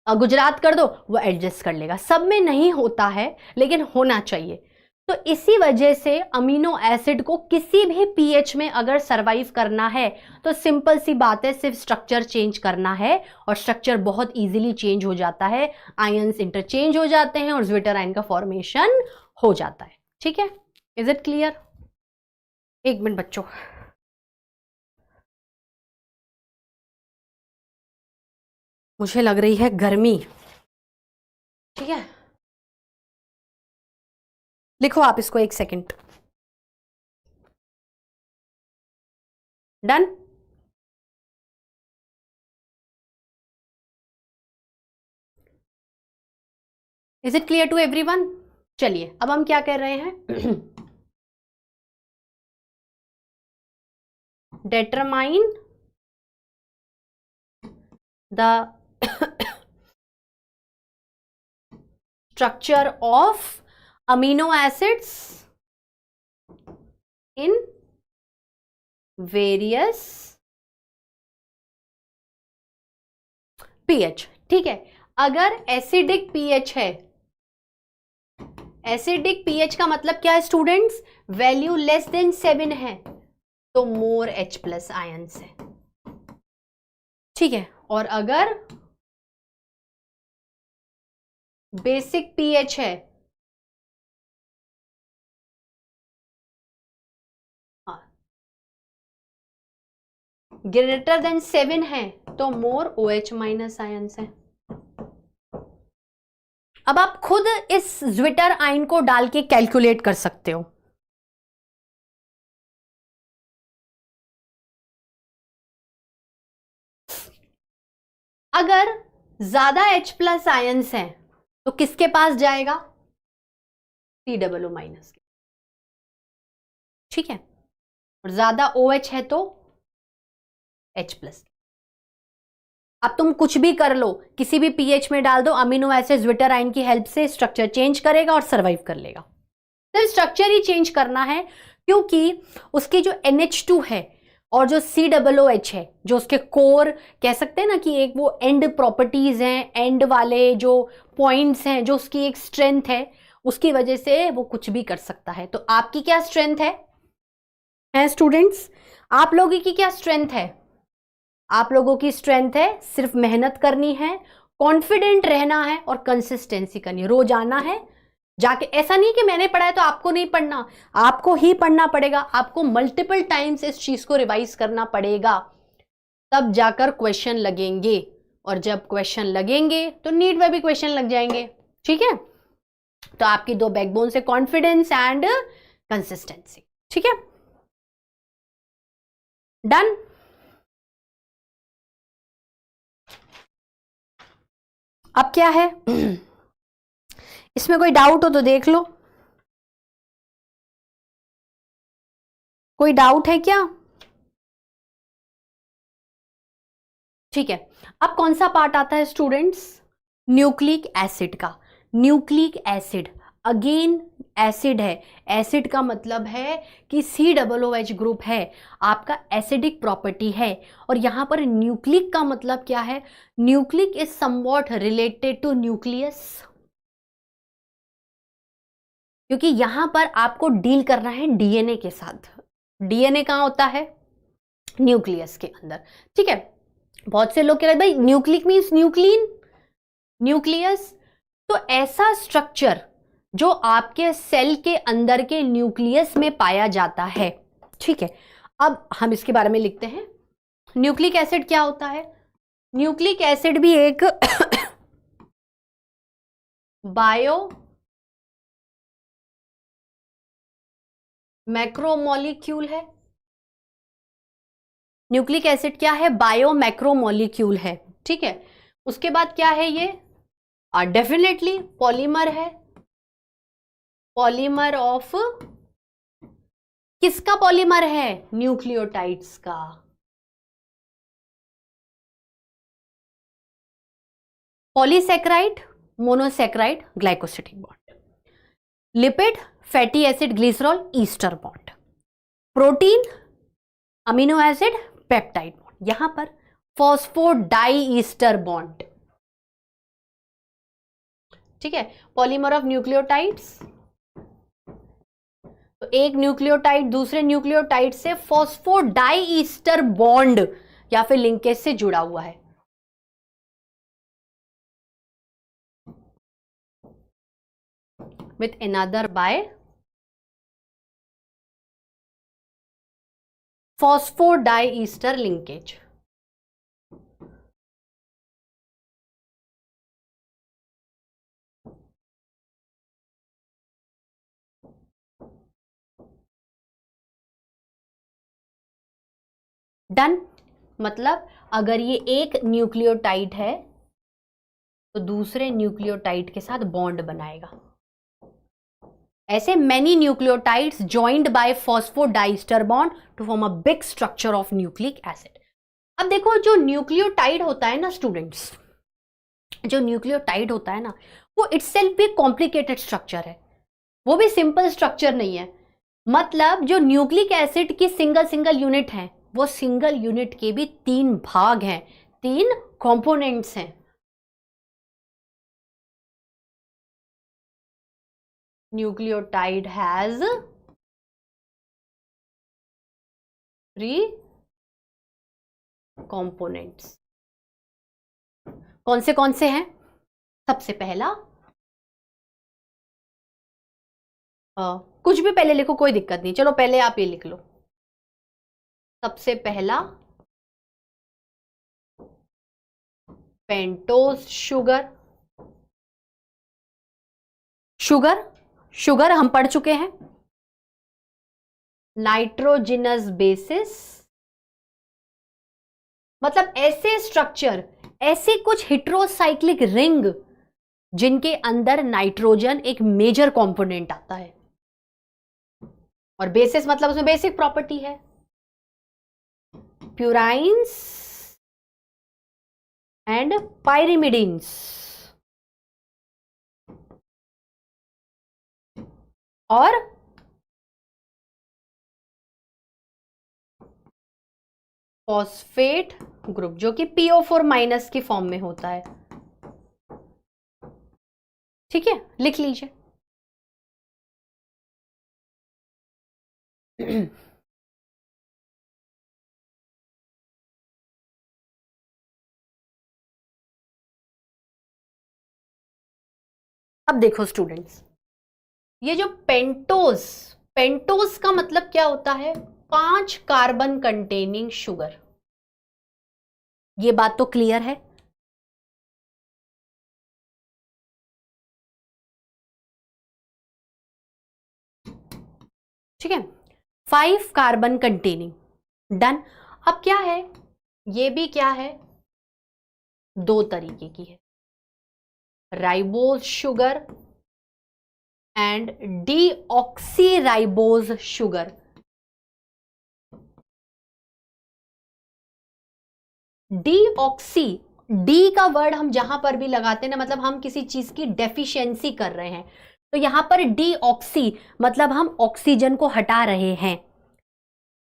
गुजरात कर दो, वो एडजस्ट कर लेगा। सब में नहीं होता है, लेकिन होना चाहिए। तो इसी वजह से अमीनो एसिड को किसी भी पीएच में अगर सर्वाइव करना है तो सिंपल सी बात है, सिर्फ स्ट्रक्चर चेंज करना है, और स्ट्रक्चर बहुत इजीली चेंज हो जाता है। आयंस इंटरचेंज हो जाते हैं और ज्विटर आयन का फॉर्मेशन हो जाता है, ठीक है। Is it clear? एक मिनट बच्चों। मुझे लग रही है गर्मी। ठीक है, लिखो आप इसको, 1 second. Done. Is it clear to everyone? चलिए अब हम क्या कर रहे हैं? determine the structure of amino acids in various pH। ठीक है, अगर एसिडिक pH है, एसिडिक pH का मतलब क्या है स्टूडेंट्स? वैल्यू लेस देन 7 है तो मोर H प्लस आयंस है। ठीक है, और अगर बेसिक pH है, ग्रेटर देन 7 है तो मोर OH माइनस आयंस है। अब आप खुद इस ज्विटर आयन को डाल के कैलकुलेट कर सकते हो। अगर ज्यादा H प्लस आयंस है तो किसके पास जाएगा? COO माइनस के। ठीक है, और ज्यादा OH है तो H प्लस। अब तुम कुछ भी कर लो, किसी भी pH में डाल दो, अमीनो एसिड ज्विटर आयन की हेल्प से स्ट्रक्चर चेंज करेगा और सरवाइव कर लेगा। सिर्फ स्ट्रक्चर ही चेंज करना है, क्योंकि उसकी जो NH2 है और जो COOH है, जो उसके कोर कह सकते हैं ना कि एक वो एंड प्रॉपर्टीज हैं, एंड वाले जो पॉइंट्स हैं, जो उसकी एक स्ट्रेंथ है, उसकी वजह से वो कुछ भी कर सकता है। तो आपकी क्या स्ट्रेंथ है स्टूडेंट्स? आप लोगों की क्या स्ट्रेंथ है? आप लोगों की स्ट्रेंथ है सिर्फ मेहनत करनी है, कॉन्फिडेंट रहना है और कंसिस्टेंसी करनी है, रोज आना है जाके। ऐसा नहीं कि मैंने पढ़ा है तो आपको नहीं पढ़ना, आपको ही पढ़ना पड़ेगा, आपको मल्टीपल टाइम्स इस चीज को रिवाइज करना पड़ेगा, तब जाकर क्वेश्चन लगेंगे, और जब क्वेश्चन लगेंगे तो नीट में भी क्वेश्चन लग जाएंगे। ठीक है, तो आपकी दो बैकबोन से कॉन्फिडेंस एंड कंसिस्टेंसी। ठीक है, डन। अब क्या है? इसमें कोई डाउट हो तो देख लो, कोई डाउट है क्या? ठीक है, अब कौन सा पार्ट आता है स्टूडेंट्स? न्यूक्लिक एसिड का। न्यूक्लिक एसिड अगेन एसिड है, एसिड का मतलब है कि COOH ग्रुप है, आपका एसिडिक प्रॉपर्टी है। और यहां पर न्यूक्लिक का मतलब क्या है? Nucleic is somewhat related to nucleus, क्योंकि यहां पर आपको डील करना है डीएनए के साथ। डीएनए कहां होता है? न्यूक्लियस के अंदर। ठीक है, बहुत से लोग कह रहे भाई न्यूक्लिक मीन्स न्यूक्लियन, न्यूक्लियस। तो ऐसा स्ट्रक्चर जो आपके सेल के अंदर के न्यूक्लियस में पाया जाता है। ठीक है, अब हम इसके बारे में लिखते हैं। न्यूक्लिक एसिड क्या होता है? न्यूक्लिक एसिड भी एक बायो मैक्रोमोलिक्यूल है। न्यूक्लिक एसिड क्या है? बायो मैक्रोमोलिक्यूल है। ठीक है, उसके बाद क्या है ये? डेफिनेटली पॉलीमर है। पॉलीमर ऑफ किसका पॉलीमर है? न्यूक्लियोटाइड्स का। Polysaccharide, monosaccharide, glycosidic bond. Lipid, fatty acid, glycerol, ester bond. Protein, amino acid, peptide bond. यहां पर फॉस्फोडाई ईस्टर बॉन्ड। ठीक है, पॉलीमर ऑफ न्यूक्लियोटाइड्स। तो एक न्यूक्लियोटाइड दूसरे न्यूक्लियोटाइड से फॉस्फोडाई ईस्टर बॉन्ड या फिर लिंकेज से जुड़ा हुआ है। With another by phosphodiester linkage. Done. मतलब अगर ये एक न्यूक्लियोटाइड है तो दूसरे न्यूक्लियोटाइड के साथ बॉन्ड बनाएगा। ऐसे many nucleotides joined by phosphodiester bond to form a big structure of nucleic acid. अब देखो जो न्यूक्लियोटाइड होता है ना स्टूडेंट्स, जो न्यूक्लियोटाइड होता है ना, वो इटसेल्फ भी कॉम्प्लिकेटेड स्ट्रक्चर है, वो भी सिंपल स्ट्रक्चर नहीं है। मतलब जो न्यूक्लिक एसिड की सिंगल सिंगल यूनिट है, वो सिंगल यूनिट के भी 3 भाग हैं, 3 कंपोनेंट्स हैं। Nucleotide has 3 components. कौन से हैं? सबसे पहला, कुछ भी पहले लिखो कोई दिक्कत नहीं, चलो पहले आप ये लिख लो। सबसे पहला पेंटोज शुगर। शुगर हम पढ़ चुके हैं। नाइट्रोजिनस बेसिस, मतलब ऐसे स्ट्रक्चर, ऐसे कुछ हेटेरोसाइक्लिक रिंग जिनके अंदर नाइट्रोजन एक मेजर कंपोनेंट आता है। और बेसिस मतलब उसमें बेसिक प्रॉपर्टी है। प्यूराइंस एंड पायरिमिडिन्स। और फॉस्फेट ग्रुप जो कि PO4 माइनस की फॉर्म में होता है। ठीक है, लिख लीजिए। अब देखो स्टूडेंट्स, ये जो पेंटोज का मतलब क्या होता है? 5 कार्बन कंटेनिंग शुगर। ये बात तो क्लियर है। ठीक है, 5 कार्बन कंटेनिंग, डन। अब क्या है, ये भी क्या है, 2 तरीके की है, ribose sugar and deoxyribose sugar. Deoxy, D का वर्ड हम जहां पर भी लगाते हैं ना, मतलब हम किसी चीज की डेफिशिएंसी कर रहे हैं, तो यहां पर डीऑक्सी मतलब हम ऑक्सीजन को हटा रहे हैं।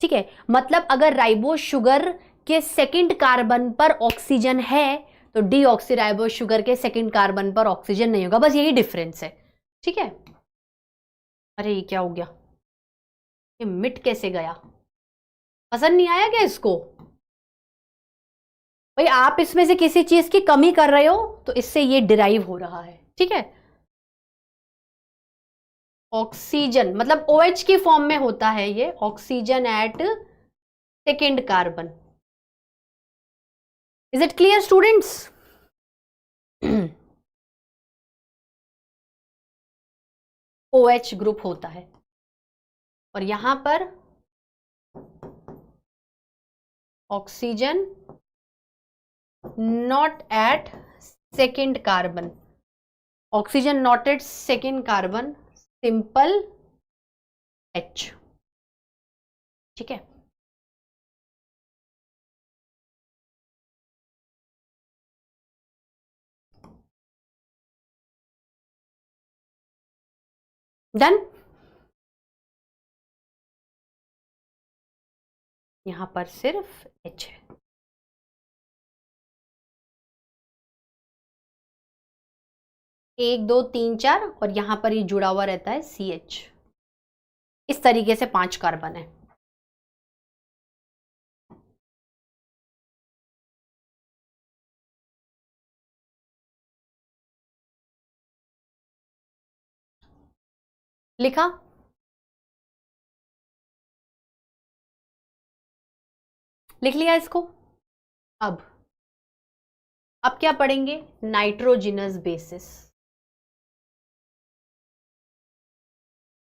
ठीक है, मतलब अगर राइबोज शुगर के सेकंड कार्बन पर ऑक्सीजन है तो डीऑक्सीराइबोज शुगर के सेकंड कार्बन पर ऑक्सीजन नहीं होगा, बस यही डिफरेंस है। ठीक है, अरे ये क्या हो गया, ये मिट कैसे गया? पसंद नहीं आया क्या इसको? भाई आप इसमें से किसी चीज की कमी कर रहे हो तो इससे ये डिराइव हो रहा है। ठीक है, ऑक्सीजन मतलब OH की फॉर्म में होता है ये, oxygen at second carbon. Is it clear students? OH group होता है और यहां पर oxygen not at second carbon, oxygen not at second carbon, simple H। ठीक है, डन। यहां पर सिर्फ H है। एक दो तीन चार और यहां पर ये जुड़ा हुआ रहता है CH। इस तरीके से 5 कार्बन है। लिखा? लिख लिया इसको? अब क्या पढ़ेंगे? Nitrogenous basis.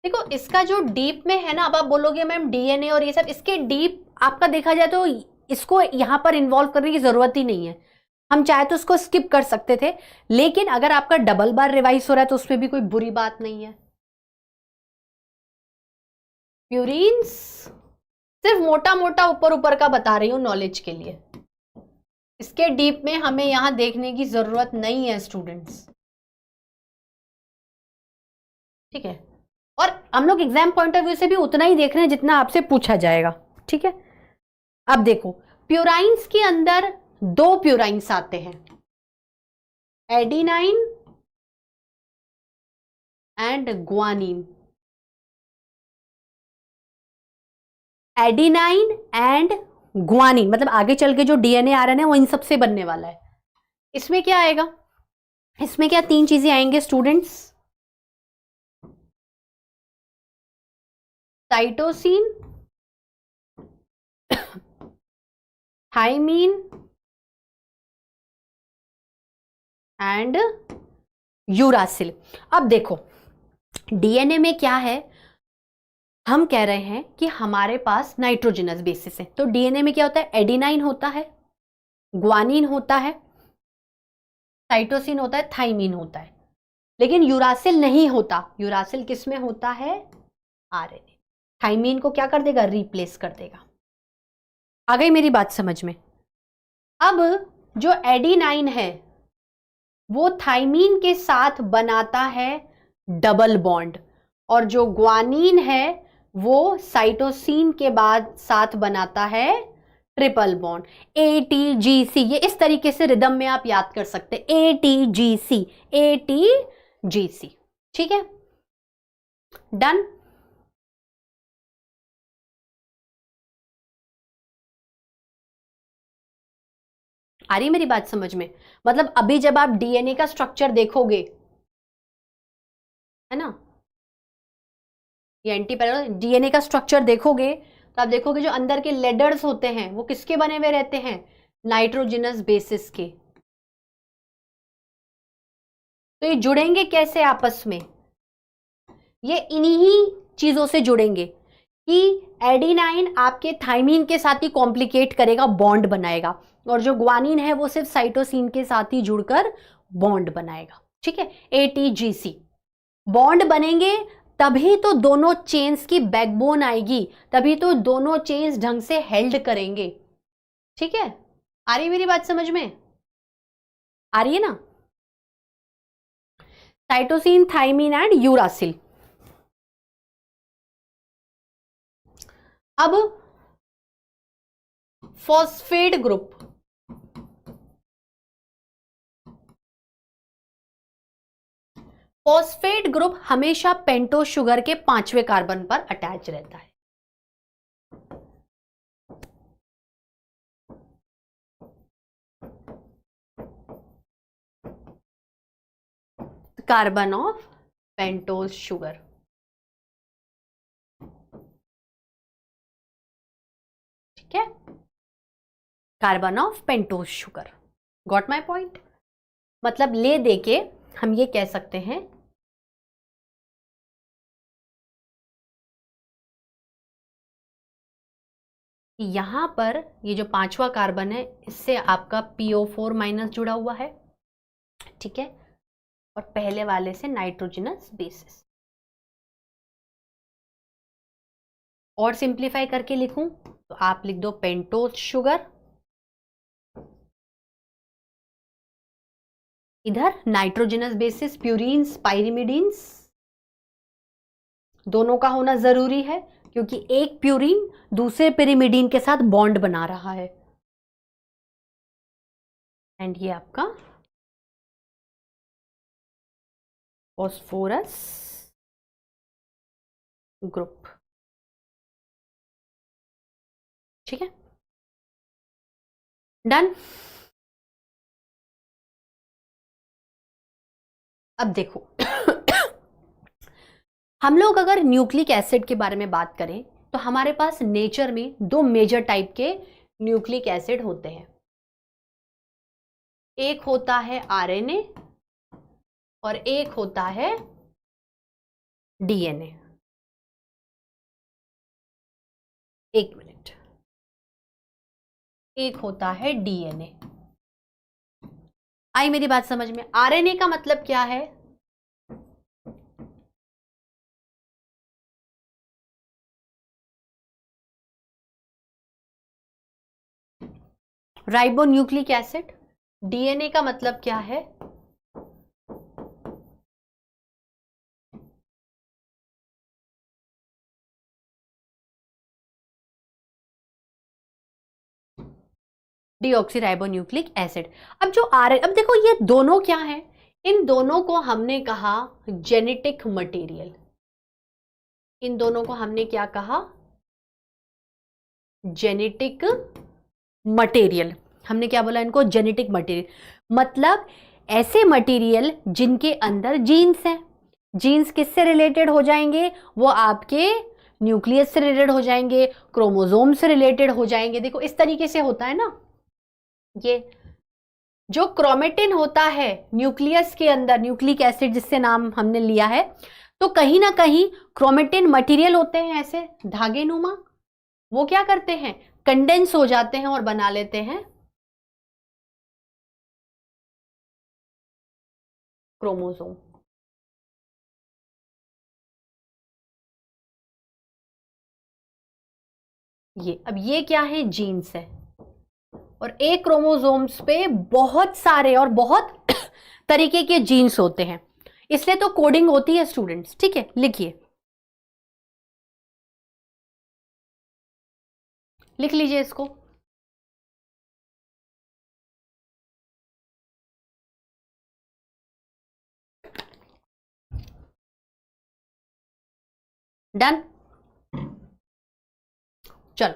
देखो इसका जो डीप में है ना, अब आप बोलोगे मैम DNA और ये सब, इसके डीप आपका देखा जाए तो इसको यहां पर इन्वॉल्व करने की जरूरत ही नहीं है, हम चाहे तो उसको स्किप कर सकते थे, लेकिन अगर आपका डबल बार रिवाइज हो रहा है तो उसमें भी कोई बुरी बात नहीं है। प्यूरिन्स सिर्फ मोटा मोटा ऊपर ऊपर का बता रही हूं नॉलेज के लिए, इसके डीप में हमें यहां देखने की जरूरत नहीं है स्टूडेंट्स, ठीक है। और हम लोग एग्जाम पॉइंट ऑफ व्यू से भी उतना ही देख रहे हैं जितना आपसे पूछा जाएगा, ठीक है। अब देखो प्यूराइंस के अंदर दो प्यूराइंस आते हैं, adenine and guanine. Adenine and guanine मतलब आगे चल के जो डीएनए आरएनए वो इन सब से बनने वाला है। इसमें क्या आएगा, इसमें क्या तीन चीजें आएंगे students, cytosine, thymine and uracil. अब देखो डीएनए में क्या है, हम कह रहे हैं कि हमारे पास नाइट्रोजनस बेसिस है, तो डीएनए में क्या होता है, एडिनाइन होता है, ग्वानिन होता है, साइटोसिन होता है, थाइमीन होता है, लेकिन यूरासिल नहीं होता। यूरासिल किस में होता है, आरएनए। थाइमीन को क्या कर देगा, रिप्लेस कर देगा। आ गई मेरी बात समझ में। अब जो एडिनाइन है वो थाइमीन के साथ बनाता है डबल बॉन्ड, और जो ग्वानिन है वो साइटोसिन के बाद साथ बनाता है ट्रिपल बॉन्ड, ATGC। ये इस तरीके से रिदम में आप याद कर सकते, ATGC ATGC, ठीक है, डन। आ रही मेरी बात समझ में, मतलब अभी जब आप डीएनए का स्ट्रक्चर देखोगे, है ना, ये एंटीपैरल डीएनए का स्ट्रक्चर देखोगे तो आप देखोगे जो अंदर के लेडर्स होते हैं वो किसके बने हुए रहते हैं, नाइट्रोजनस बेसिस के। तो ये जुड़ेंगे कैसे आपस में, ये इन्हीं चीजों से जुड़ेंगे कि एडिनाइन आपके थाइमीन के साथ ही कॉम्प्लिकेट करेगा, बॉन्ड बनाएगा, और जो ग्वानिन है वो सिर्फ साइटोसिन के साथ ही जुड़कर बॉन्ड बनाएगा, ठीक है, ATGC। बॉन्ड बनेंगे तभी तो दोनों चेन्स की बैकबोन आएगी, तभी तो दोनों चेन्स ढंग से हेल्ड करेंगे, ठीक है। आ रही मेरी बात समझ में, आ रही है ना। Cytosine, thymine and uracil. अब फॉस्फेट ग्रुप, फॉस्फेट ग्रुप हमेशा पेंटोज शुगर के 5वें कार्बन पर अटैच रहता है। कार्बन ऑफ पेंटोज शुगर, ठीक है, carbon of pentose sugar. Got my point. मतलब ले देके हम ये कह सकते हैं कि यहां पर ये जो 5वां कार्बन है इससे आपका PO4 माइनस जुड़ा हुआ है, ठीक है, और पहले वाले से नाइट्रोजनस बेसिस। और सिंप्लीफाई करके लिखूं तो आप लिख दो पेंटोज शुगर, इधर नाइट्रोजनस बेसिस प्यूरिन्स पाइरिमिडीन्स, दोनों का होना जरूरी है क्योंकि एक प्यूरिन दूसरे पिरिमिडीन के साथ बॉन्ड बना रहा है। एंड ये आपका फॉस्फोरस ग्रुप, ठीक है, डन। अब देखो हम लोग अगर न्यूक्लिक एसिड के बारे में बात करें तो हमारे पास नेचर में दो मेजर टाइप के न्यूक्लिक एसिड होते हैं, एक होता है आरएनए और एक होता है डीएनए। एक मिनट, एक होता है डीएनए। आई मेरी बात समझ में? आरएनए का मतलब क्या है? Ribonucleic acid. डीएनए का मतलब क्या है? Deoxyribonucleic acid. अब जो अब देखो ये दोनों क्या है? इन दोनों को हमने कहा जेनेटिक मटेरियल। इन दोनों को हमने क्या कहा? Genetic material. हमने क्या बोला इनको? Genetic material. मतलब ऐसे मटेरियल जिनके अंदर जीन्स हैं। जीन्स किससे रिलेटेड हो जाएंगे? वो आपके न्यूक्लियस से रिलेटेड हो जाएंगे, क्रोमोसोम से रिलेटेड हो जाएंगे। देखो इस तरीके से होता है ना। ये जो क्रोमेटिन होता है न्यूक्लियस के अंदर, न्यूक्लिक एसिड जिससे नाम हमने लिया है, तो कहीं ना कहीं क्रोमेटिन मटेरियल होते हैं ऐसे धागे नुमा। वो क्या करते हैं? कंडेंस हो जाते हैं और बना लेते हैं क्रोमोसोम। ये अब ये क्या है? जीन्स है। और एक क्रोमोसोम्स पे बहुत सारे और बहुत तरीके के जीन्स होते हैं, इसलिए तो कोडिंग होती है स्टूडेंट्स। ठीक है, लिखिए, लिख लीजिए इसको। डन। चलो,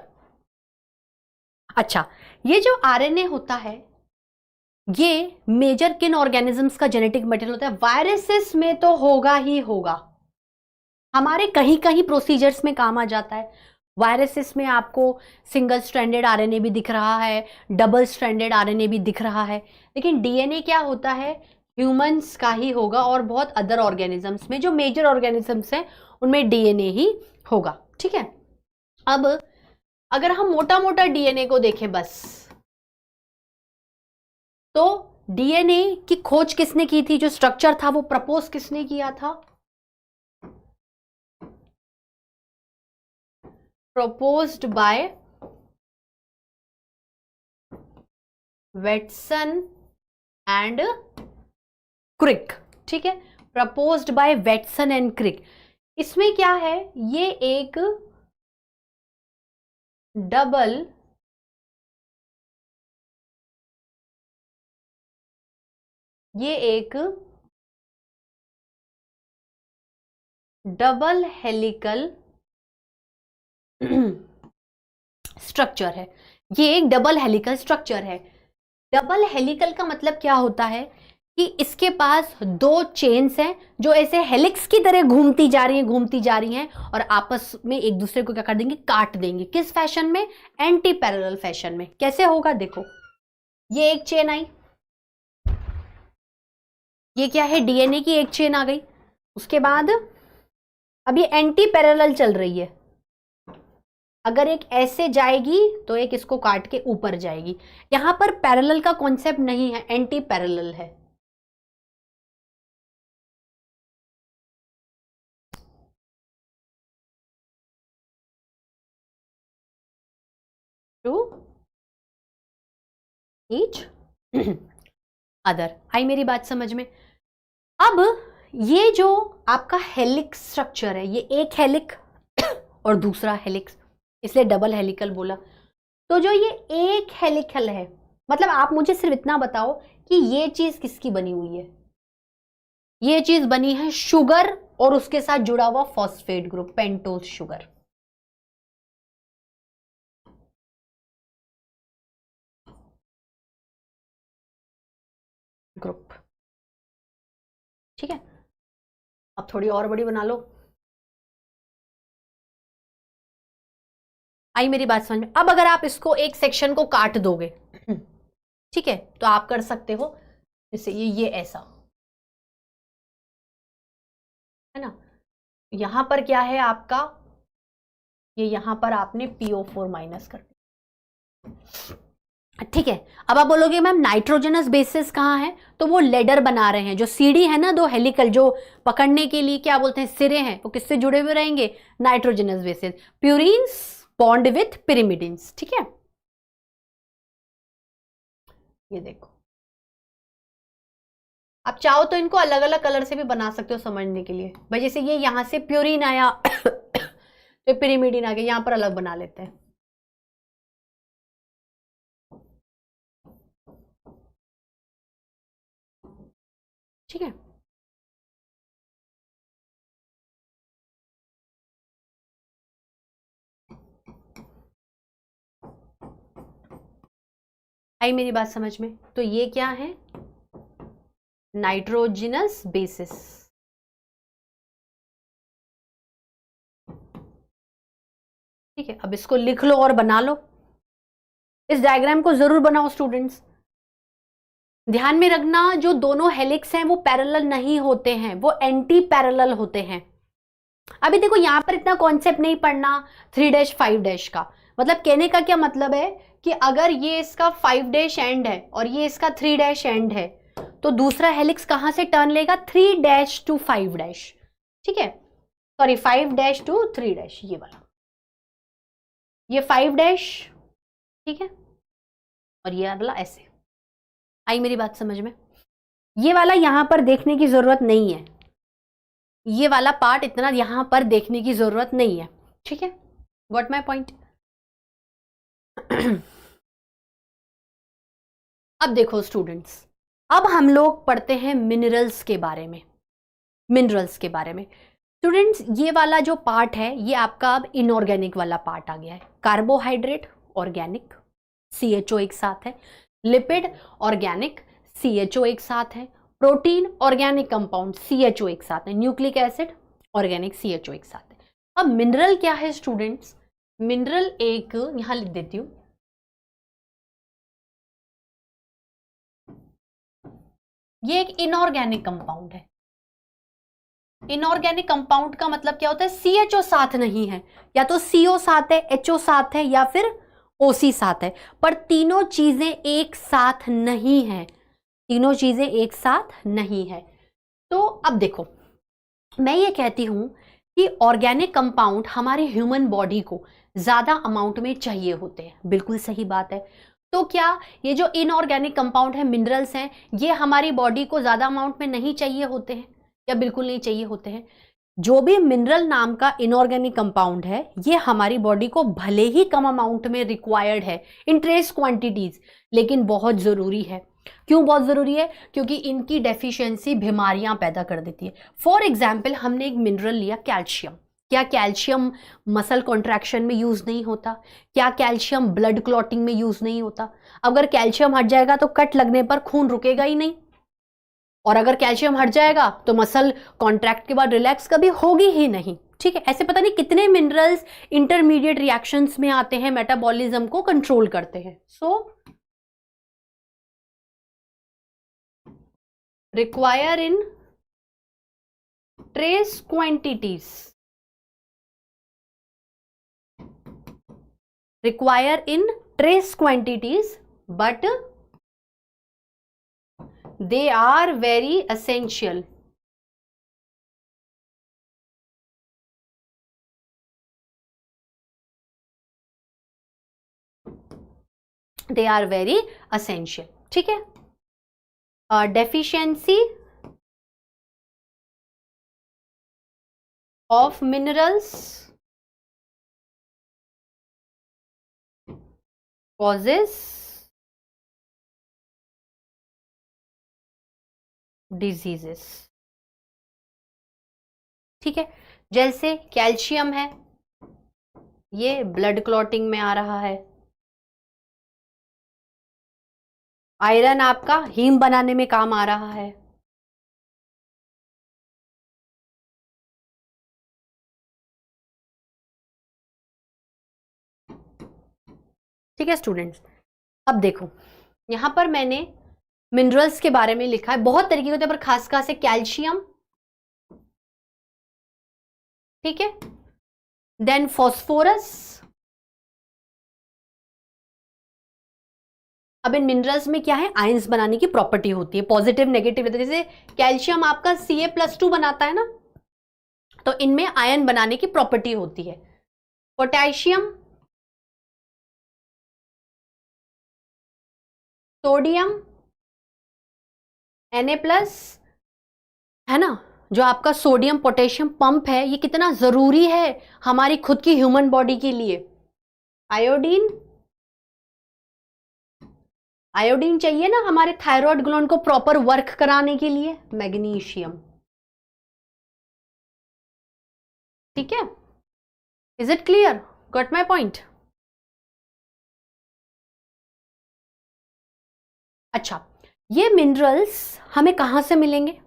अच्छा, ये जो आरएनए होता है ये मेजर किन ऑर्गेनिजम्स का जेनेटिक मटेरियल होता है? वायरसेस में तो होगा ही होगा, हमारे कहीं कहीं प्रोसीजर्स में काम आ जाता है। वायरसेस में आपको सिंगल स्ट्रैंडेड आरएनए भी दिख रहा है, डबल स्ट्रैंडेड आरएनए भी दिख रहा है, लेकिन डीएनए क्या होता है? ह्यूमंस का ही होगा, और बहुत अदर ऑर्गेनिजम्स में, जो मेजर ऑर्गेनिजम्स हैं उनमें डीएनए ही होगा। ठीक है। अब अगर हम मोटा मोटा डीएनए को देखें बस, तो डीएनए की खोज किसने की थी? जो स्ट्रक्चर था वो प्रपोज किसने किया था? proposed by Watson and Crick. ठीक है, proposed by Watson and Crick. इसमें क्या है? ये एक डबल हेलिकल स्ट्रक्चर है। ये एक डबल हेलिकल स्ट्रक्चर है। डबल हेलिकल का मतलब क्या होता है? कि इसके पास दो चेन्स हैं जो ऐसे हेलिक्स की तरह घूमती जा रही हैं और आपस में एक दूसरे को क्या कर देंगे? काट देंगे। किस फैशन में? एंटी पैरेलल फैशन में। कैसे होगा? देखो, ये एक चेन आई, ये क्या है? डीएनए की एक चेन आ गई। उसके बाद अब ये एंटी पैरेलल चल रही है। अगर एक ऐसे जाएगी तो एक इसको काट के ऊपर जाएगी। यहां पर पैरेलल का कॉन्सेप्ट नहीं है, एंटी पैरेलल है। To each other. आई मेरी बात समझ में? अब ये जो आपका हेलिक्स स्ट्रक्चर है, ये एक हेलिक और दूसरा हेलिक्स, इसलिए डबल हेलिकल बोला। तो जो ये एक हेलिकल है, मतलब आप मुझे सिर्फ इतना बताओ कि ये चीज किसकी बनी हुई है? ये चीज बनी है शुगर और उसके साथ जुड़ा हुआ phosphate group, pentose sugar. Group. ठीक है, अब थोड़ी और बड़ी बना लो। आई मेरी बात समझ में? अब अगर आप इसको एक सेक्शन को काट दोगे, ठीक है, तो आप कर सकते हो जैसे ये ऐसा है ना। यहां पर क्या है आपका? ये यहां पर आपने PO4 माइनस कर दिया। ठीक है। अब आप बोलोगे मैम नाइट्रोजनस बेसिस कहाँ है, तो वो लेडर बना रहे हैं, जो सीडी है ना, दो हेलिकल जो पकड़ने के लिए क्या बोलते हैं सिरे हैं, वो किससे जुड़े हुए रहेंगे, nitrogenous bases. Purines bond with pyrimidines. ठीक है, ये देखो, आप चाहो तो इनको अलग अलग कलर से भी बना सकते हो समझने के लिए। भाई जैसे ये यहां से प्यूरिन आया तो पिरिमिडिन आ गया, यहां पर अलग बना लेते हैं। ठीक है, आई मेरी बात समझ में? तो ये क्या है, नाइट्रोजनस बेसिस। ठीक है, अब इसको लिख लो और बना लो। इस डायग्राम को जरूर बनाओ स्टूडेंट्स। ध्यान में रखना, जो दोनों हेलिक्स हैं वो पैरेलल नहीं होते हैं, वो एंटी पैरेलल होते हैं। अभी देखो यहां पर इतना कॉन्सेप्ट नहीं पढ़ना 3-5 का। मतलब कहने का क्या मतलब है कि अगर ये इसका 5 एंड है और ये इसका 3 एंड है, तो दूसरा हेलिक्स कहां से टर्न लेगा, 3 to 5। ठीक है, सॉरी 5 to 3, ये वाला, ये 5। ठीक है, और ये वाला ऐसे। आई मेरी बात समझ में? ये वाला यहां पर देखने की जरूरत नहीं है, ये वाला पार्ट इतना यहां पर देखने की जरूरत नहीं है। ठीक है, गॉट माय पॉइंट? अब देखो स्टूडेंट्स, अब हम लोग पढ़ते हैं मिनरल्स के बारे में। मिनरल्स के बारे में स्टूडेंट्स, ये वाला जो पार्ट है ये आपका अब इनऑर्गेनिक वाला पार्ट आ गया है। कार्बोहाइड्रेट ऑर्गेनिक, CHO एक साथ है। लिपिड ऑर्गेनिक, CHO एक साथ है। प्रोटीन ऑर्गेनिक कंपाउंड, CHO एक साथ है। न्यूक्लिक एसिड ऑर्गेनिक, CHO एक साथ है। अब मिनरल क्या है स्टूडेंट्स? मिनरल एक, यहां लिख देती हूं, ये एक इनऑर्गेनिक कंपाउंड है। इनऑर्गेनिक कंपाउंड का मतलब क्या होता है, CHO साथ नहीं है, या तो CO साथ है, HO साथ है, या फिर OC साथ है, पर तीनों चीजें एक साथ नहीं है। तीनों चीजें एक साथ नहीं है। तो अब देखो, मैं ये कहती हूं कि ऑर्गेनिक कंपाउंड हमारे ह्यूमन बॉडी को ज्यादा अमाउंट में चाहिए होते हैं। बिल्कुल सही बात है। तो क्या ये जो इनऑर्गेनिक कंपाउंड है, मिनरल्स हैं, ये हमारी बॉडी को ज्यादा अमाउंट में नहीं चाहिए होते हैं, या बिल्कुल नहीं चाहिए होते हैं? जो भी मिनरल नाम का इनऑर्गेनिक कंपाउंड है, ये हमारी बॉडी को भले ही कम अमाउंट में रिक्वायर्ड है इन ट्रेस क्वांटिटीज, लेकिन बहुत जरूरी है। क्यों बहुत जरूरी है? क्योंकि इनकी डेफिशिएंसी बीमारियां पैदा कर देती है। फॉर एग्जाम्पल, हमने एक मिनरल लिया कैल्शियम। क्या कैल्शियम मसल कॉन्ट्रैक्शन में यूज नहीं होता? क्या कैल्शियम ब्लड क्लॉटिंग में यूज नहीं होता? अगर कैल्शियम हट जाएगा तो कट लगने पर खून रुकेगा ही नहीं, और अगर कैल्शियम हट जाएगा तो मसल कॉन्ट्रैक्ट के बाद रिलैक्स कभी होगी ही नहीं। ठीक है, ऐसे पता नहीं कितने मिनरल्स इंटरमीडिएट रिएक्शंस में आते हैं, मेटाबॉलिज्म को कंट्रोल करते हैं। So require in trace quantities, require in trace quantities, but they are very essential. They are very essential. ठीक है, deficiency of minerals causes diseases. ठीक है, जैसे कैल्शियम है, ये ब्लड क्लॉटिंग में आ रहा है। आयरन आपका हीम बनाने में काम आ रहा है। ठीक है स्टूडेंट्स, अब देखो यहां पर मैंने मिनरल्स के बारे में लिखा है, बहुत तरीके के होते हैं, पर खास खास से कैल्शियम, ठीक है, देन फॉस्फोरस, अब इन मिनरल्स में क्या है, आयंस बनाने की प्रॉपर्टी होती है, पॉजिटिव नेगेटिव रहता है। जैसे कैल्शियम आपका Ca+2 बनाता है ना, तो इनमें आयन बनाने की प्रॉपर्टी होती है। पोटेशियम, सोडियम, Na+, है ना, जो आपका सोडियम पोटेशियम पंप है, ये कितना जरूरी है हमारी खुद की ह्यूमन बॉडी के लिए। आयोडीन, आयोडीन चाहिए ना हमारे थायराइड ग्लैंड को प्रॉपर वर्क कराने के लिए। मैग्नीशियम, ठीक है, is it clear, got my point? अच्छा, ये मिनरल्स हमें कहां से मिलेंगे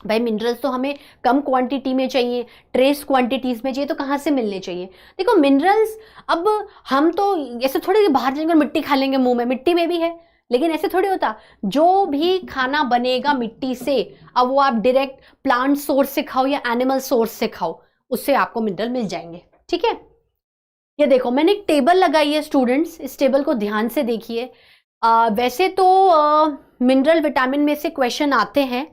भाई? मिनरल्स तो हमें कम क्वांटिटी में चाहिए, ट्रेस क्वांटिटीज में चाहिए, तो कहां से मिलने चाहिए? देखो मिनरल्स, अब हम तो ऐसे थोड़ी बाहर जाएंगे और मिट्टी खा लेंगे मुंह में, मिट्टी में भी है, लेकिन ऐसे थोड़ी होता। जो भी खाना बनेगा मिट्टी से, अब वो आप डायरेक्ट प्लांट सोर्स से खाओ या एनिमल सोर्स से खाओ, उससे आपको मिनरल मिल जाएंगे, ठीक है। ये देखो मैंने एक टेबल लगाई है स्टूडेंट्स, इस टेबल को ध्यान से देखिए। वैसे तो मिनरल विटामिन में से क्वेश्चन आते हैं,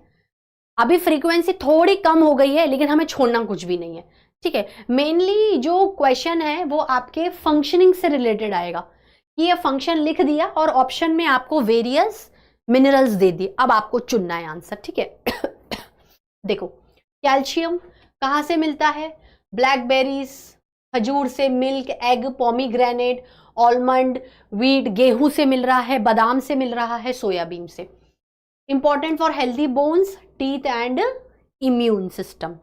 अभी फ्रीक्वेंसी थोड़ी कम हो गई है, लेकिन हमें छोड़ना कुछ भी नहीं है, ठीक है। मेनली जो क्वेश्चन है वो आपके फंक्शनिंग से रिलेटेड आएगा, कि ये फंक्शन लिख दिया और ऑप्शन में आपको वेरियस मिनरल्स दे दिए, अब आपको चुनना है आंसर, ठीक है। देखो कैल्शियम कहां से मिलता है? ब्लैकबेरीज, खजूर से, milk, egg, pomegranate, almond, wheat, गेहूं से मिल रहा है, बादाम से मिल रहा है, सोयाबीन से। Important for healthy bones, teeth and immune system.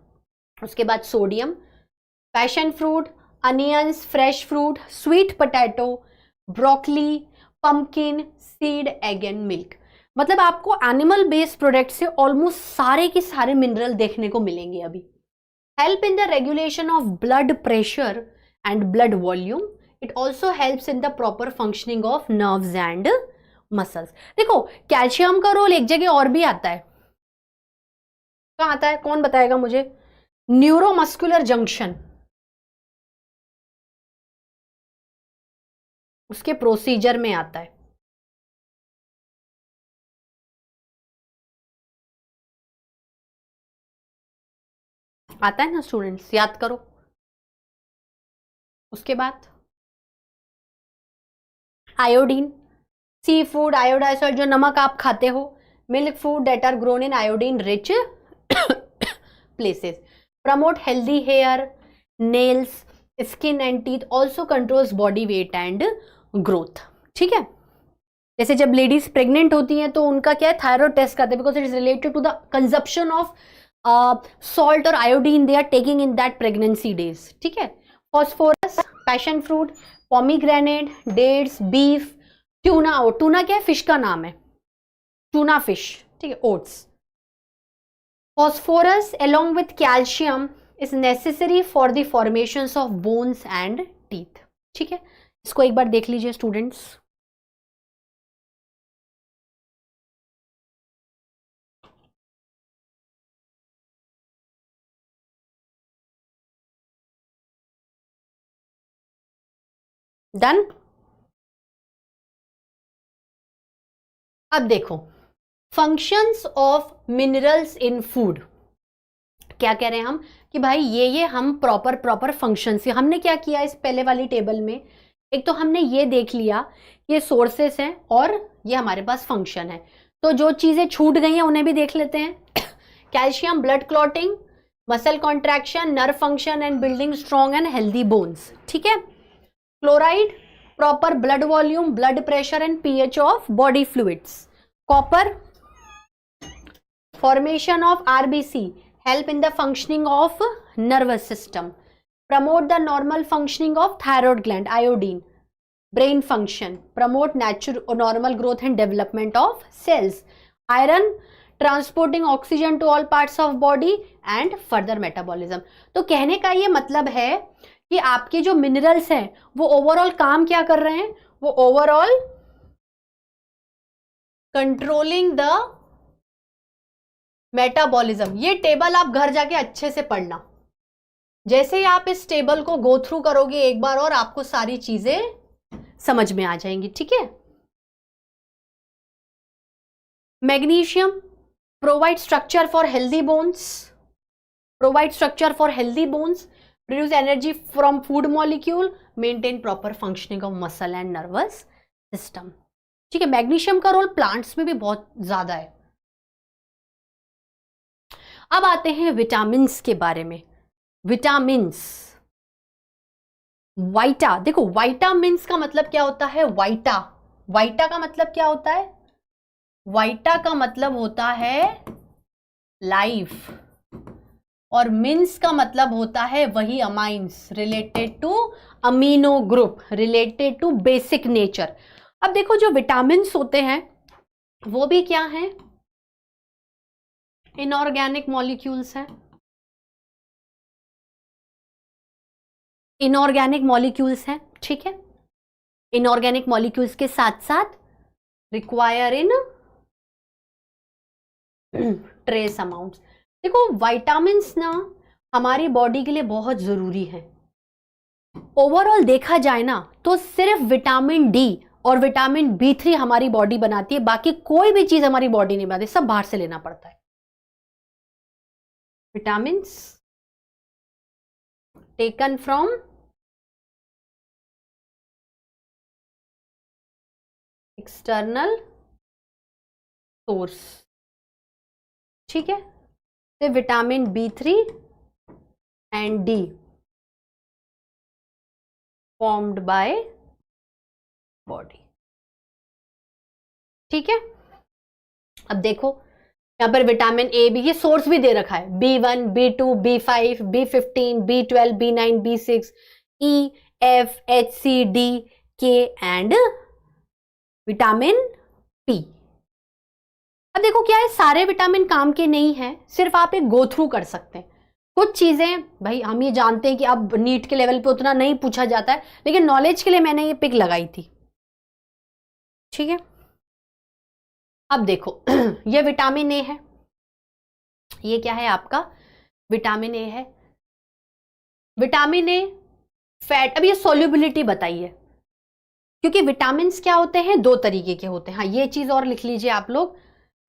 उसके बाद sodium, passion fruit, onions, fresh fruit, sweet potato, broccoli, pumpkin, seed, egg and milk. मतलब आपको एनिमल बेस्ड प्रोडक्ट से ऑलमोस्ट सारे के सारे मिनरल देखने को मिलेंगे अभी। Help in the regulation of blood pressure and blood volume. It also helps in the proper functioning of nerves and muscles. देखो कैल्शियम का रोल एक जगह और भी आता है, कहां आता है कौन बताएगा मुझे? न्यूरोमस्कुलर जंक्शन, उसके प्रोसीजर में आता है। आता है ना स्टूडेंट्स, याद करो। उसके बाद आयोडीन, सी फूड, आयोडाइज, जो नमक आप खाते हो, milk food that are grown in iodine rich places, promote healthy hair, nails, skin and teeth, also controls body weight and growth, ठीक है। जैसे जब लेडीज प्रेग्नेंट होती हैं तो उनका क्या है, थायराइड टेस्ट करते हैं, because it is related to the consumption of salt और iodine they are taking in that pregnancy days, ठीक है। Phosphorus, passion fruit, pomegranate, dates, beef, tuna. Tuna क्या है? फिश का नाम है, ट्यूना फिश, ठीक है। Oats. Phosphorus along with calcium is necessary for the formations of bones and teeth, ठीक है। इसको एक बार देख लीजिए स्टूडेंट्स। डन। अब देखो functions of minerals in food, क्या कह रहे हैं हम कि भाई ये हम प्रॉपर फंक्शन से, हमने क्या किया इस पहले वाली टेबल में, एक तो हमने ये देख लिया ये सोर्सेस हैं और ये हमारे पास फंक्शन है, तो जो चीजें छूट गई हैं उन्हें भी देख लेते हैं। Calcium blood clotting, muscle contraction, nerve function and building strong and healthy bones, ठीक है। Chloride proper blood volume, blood pressure and pH of body fluids. Copper formation of RBC, help in the functioning of nervous system, promote the normal functioning of thyroid gland. Iodine, brain function, promote natural normal growth and development of cells. Iron, transporting oxygen to all parts of body and further metabolism. तो कहने का ये मतलब है कि आपके जो minerals हैं वो ओवरऑल काम क्या कर रहे हैं, वो ओवरऑल कंट्रोलिंग द मेटाबॉलिज्म। ये टेबल आप घर जाके अच्छे से पढ़ना, जैसे ही आप इस टेबल को गो थ्रू करोगे एक बार और आपको सारी चीजें समझ में आ जाएंगी, ठीक है। Magnesium provide structure for healthy bones, provide structure for healthy bones, produce energy from food molecule, maintain proper functioning of muscle and nervous system. ठीक है, मैग्नीशियम का रोल प्लांट्स में भी बहुत ज्यादा है। अब आते हैं विटामिन्स के बारे में। विटामिन्स, वाइटा, देखो वाइटामिन्स का मतलब क्या होता है, वाइटा, वाइटा का मतलब क्या होता है, वाइटा का मतलब होता है लाइफ, और मिन्स का मतलब होता है वही amines, related to amino group, related to basic nature. अब देखो जो विटामिन्स होते हैं वो भी क्या हैं, इनऑर्गेनिक मॉलिक्यूल्स हैं, इनऑर्गेनिक मॉलिक्यूल्स हैं। ठीक है, इनऑर्गेनिक मॉलिक्यूल्स के साथ साथ रिक्वायर इन ट्रेस अमाउंट्स। देखो विटामिन्स ना हमारी बॉडी के लिए बहुत जरूरी है। ओवरऑल देखा जाए ना तो सिर्फ विटामिन डी और विटामिन B3 हमारी बॉडी बनाती है, बाकी कोई भी चीज हमारी बॉडी नहीं बनाती, सब बाहर से लेना पड़ता है। Vitamins taken from external source. ठीक है, तो vitamin B3 and D formed by body. ठीक है, अब देखो यहां पर विटामिन ए बी, ये सोर्स भी दे रखा है, B1, B2, B5, B15, B12, B9, B6, E, F, H, C, D, K and vitamin P। अब देखो क्या है, सारे विटामिन काम के नहीं है, सिर्फ आप एक गो थ्रू कर सकते हैं। कुछ चीजें भाई हम ये जानते हैं कि अब नीट के लेवल पे उतना नहीं पूछा जाता है, लेकिन नॉलेज के लिए मैंने ये पिक लगाई थी। ठीक है, अब देखो ये विटामिन ए है, ये क्या है आपका विटामिन ए है। विटामिन ए फैट, अब ये सोल्यूबिलिटी बताइए, क्योंकि विटामिन क्या होते हैं, दो तरीके के होते हैं। हाँ ये चीज और लिख लीजिए आप लोग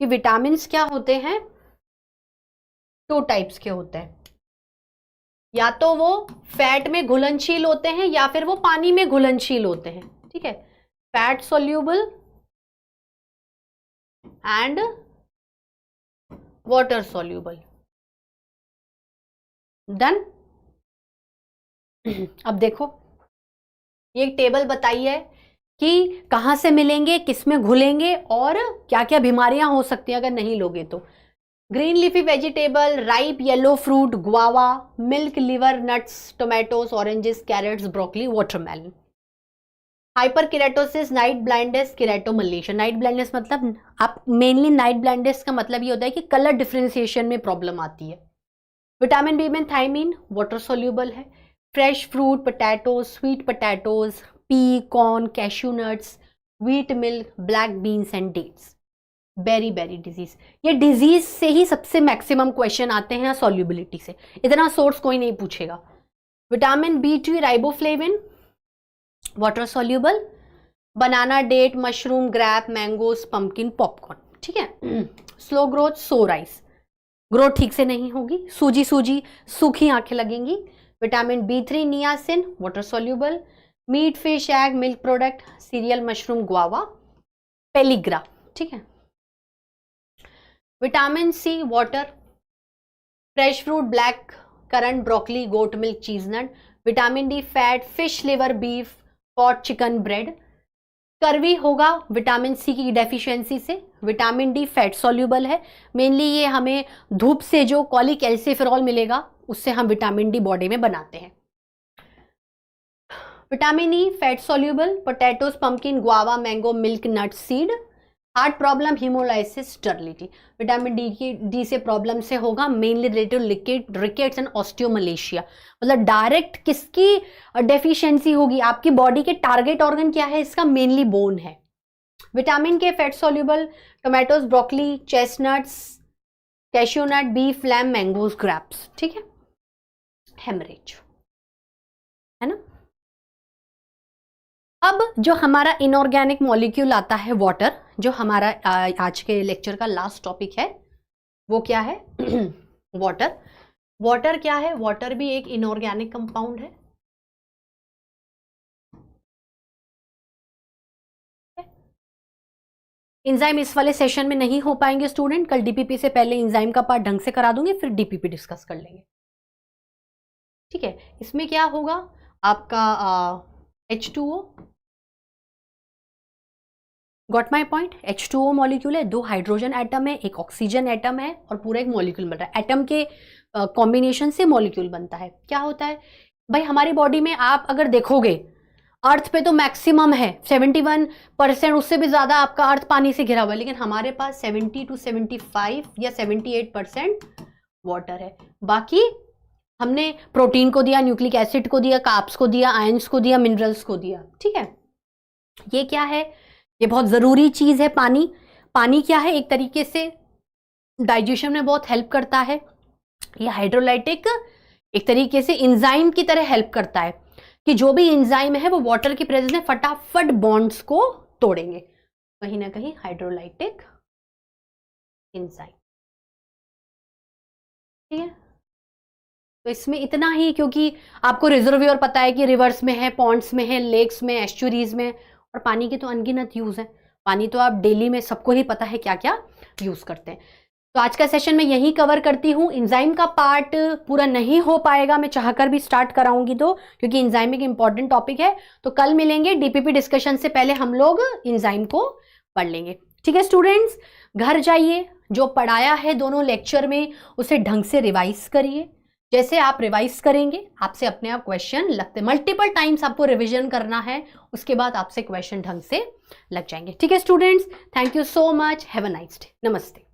कि विटामिन क्या होते हैं, टू टाइप्स के होते हैं, या तो वो फैट में घुलनशील होते हैं या फिर वो पानी में घुलनशील होते हैं। ठीक है, fat soluble and water soluble. Done. अब देखो ये एक टेबल बताई है कि कहां से मिलेंगे, किसमें घुलेंगे और क्या क्या बीमारियां हो सकती हैं अगर नहीं लोगे तो। Green leafy vegetable, ripe yellow fruit, guava, milk, liver, nuts, tomatoes, oranges, carrots, broccoli, watermelon. Hyperkeratosis, night blindness, keratomalacia. Night blindness मतलब आप मेनली नाइट ब्लाइंडनेस का मतलब ये होता है कि कलर डिफरेंशिएशन में प्रॉब्लम आती है। विटामिन बी में थायमीन वाटर सोल्यूबल है। Fresh fruit, potatoes, sweet potatoes, pea, corn, cashew nuts, wheat milk, black beans and dates. Beriberi disease, ये डिजीज से ही सबसे मैक्सिमम क्वेश्चन आते हैं सॉल्युबिलिटी से, इतना सोर्स कोई नहीं पूछेगा। Vitamin B2 riboflavin water soluble. Banana, date, mushroom, grape, mangoes, pumpkin, popcorn. ठीक है, slow growth, so rice, growth ठीक से नहीं होगी, सूजी सूजी सूखी आंखें लगेंगी। Vitamin B3 niacin water soluble. Meat, fish, egg, milk product, cereal, mushroom, guava, pellagra. ठीक है, vitamin C water, fresh fruit, black currant, broccoli, goat milk, cheese nut. Vitamin D fat, fish liver, beef, pot, chicken, bread. Curvy होगा vitamin C की deficiency से। Vitamin D fat soluble है, mainly ये हमें धूप से जो कॉलीकैल्सिफेरॉल मिलेगा उससे हम विटामिन डी बॉडी में बनाते हैं। Vitamin E fat soluble, potatoes, pumpkin, guava, mango, milk, nut, seed. Heart problem, haemolysis, sterility. Vitamin D से प्रॉब्लम से होगा mainly related rickets and osteomalacia. मतलब डायरेक्ट किसकी डेफिशिएंसी होगी, आपकी बॉडी के टारगेट ऑर्गन क्या है इसका, मेनली बोन है। Vitamin K fat soluble, tomatoes, broccoli, chestnuts, cashew nut, beef, lamb, mangoes, grapes. ठीक है, हेमरेज है ना। अब जो हमारा इनऑर्गेनिक मॉलिक्यूल आता है वाटर, जो हमारा आज के लेक्चर का लास्ट टॉपिक है, वो क्या है? वाटर। वाटर क्या है? वाटर भी एक इनऑर्गेनिक कंपाउंड है। एंजाइम इस वाले सेशन में नहीं हो पाएंगे स्टूडेंट, कल डीपीपी से पहले एंजाइम का पार्ट ढंग से करा दूंगी, फिर डीपीपी डिस्कस कर लेंगे, ठीक है। इसमें क्या होगा आपका H2O, got my point. H2O molecule है, 2 हाइड्रोजन एटम है, एक ऑक्सीजन एटम है और पूरा एक मॉलिक्यूल बन रहा है। एटम के कॉम्बिनेशन से मॉलिक्यूल बनता है। क्या होता है भाई, हमारी बॉडी में आप अगर देखोगे अर्थ पे तो मैक्सिमम है 71%, उससे भी ज्यादा आपका अर्थ पानी से घिरा हुआ है, लेकिन हमारे पास 70 to 75 या 78% वाटर है। बाकी हमने प्रोटीन को दिया, न्यूक्लिक एसिड को दिया, कार्ब्स को दिया, आयंस को दिया, मिनरल्स को दिया, ठीक है। ये क्या है? ये बहुत जरूरी चीज है पानी। पानी क्या है? एक तरीके से डाइजेशन में बहुत हेल्प करता है। ये हाइड्रोलाइटिक एक तरीके से एंजाइम की तरह हेल्प करता है कि जो भी एंजाइम है वो वाटर की प्रेजेंस में फटाफट बॉन्ड्स को तोड़ेंगे, कहीं ना कहीं हाइड्रोलाइटिक एंजाइम, ठीक है। तो इसमें इतना ही, क्योंकि आपको रिजर्वियर पता है कि रिवर्स में है, पॉन्ड्स में है, लेक्स में, एस्चुरीज में, और पानी के तो अनगिनत यूज है। पानी तो आप डेली में सबको ही पता है क्या क्या यूज करते हैं। तो आज का सेशन मैं यही कवर करती हूँ। एंजाइम का पार्ट पूरा नहीं हो पाएगा, मैं चाहकर भी स्टार्ट कराऊंगी तो, क्योंकि एंजाइम एक इंपॉर्टेंट टॉपिक है। तो कल मिलेंगे, डीपीपी डिस्कशन से पहले हम लोग एंजाइम को पढ़ लेंगे, ठीक है स्टूडेंट्स। घर जाइए, जो पढ़ाया है दोनों लेक्चर में उसे ढंग से रिवाइज करिए। जैसे आप रिवाइज करेंगे आपसे अपने आप क्वेश्चन लगते, मल्टीपल टाइम्स आपको रिवीजन करना है, उसके बाद आपसे क्वेश्चन ढंग से लग जाएंगे, ठीक है students. Thank you so much, have a nice day, नमस्ते।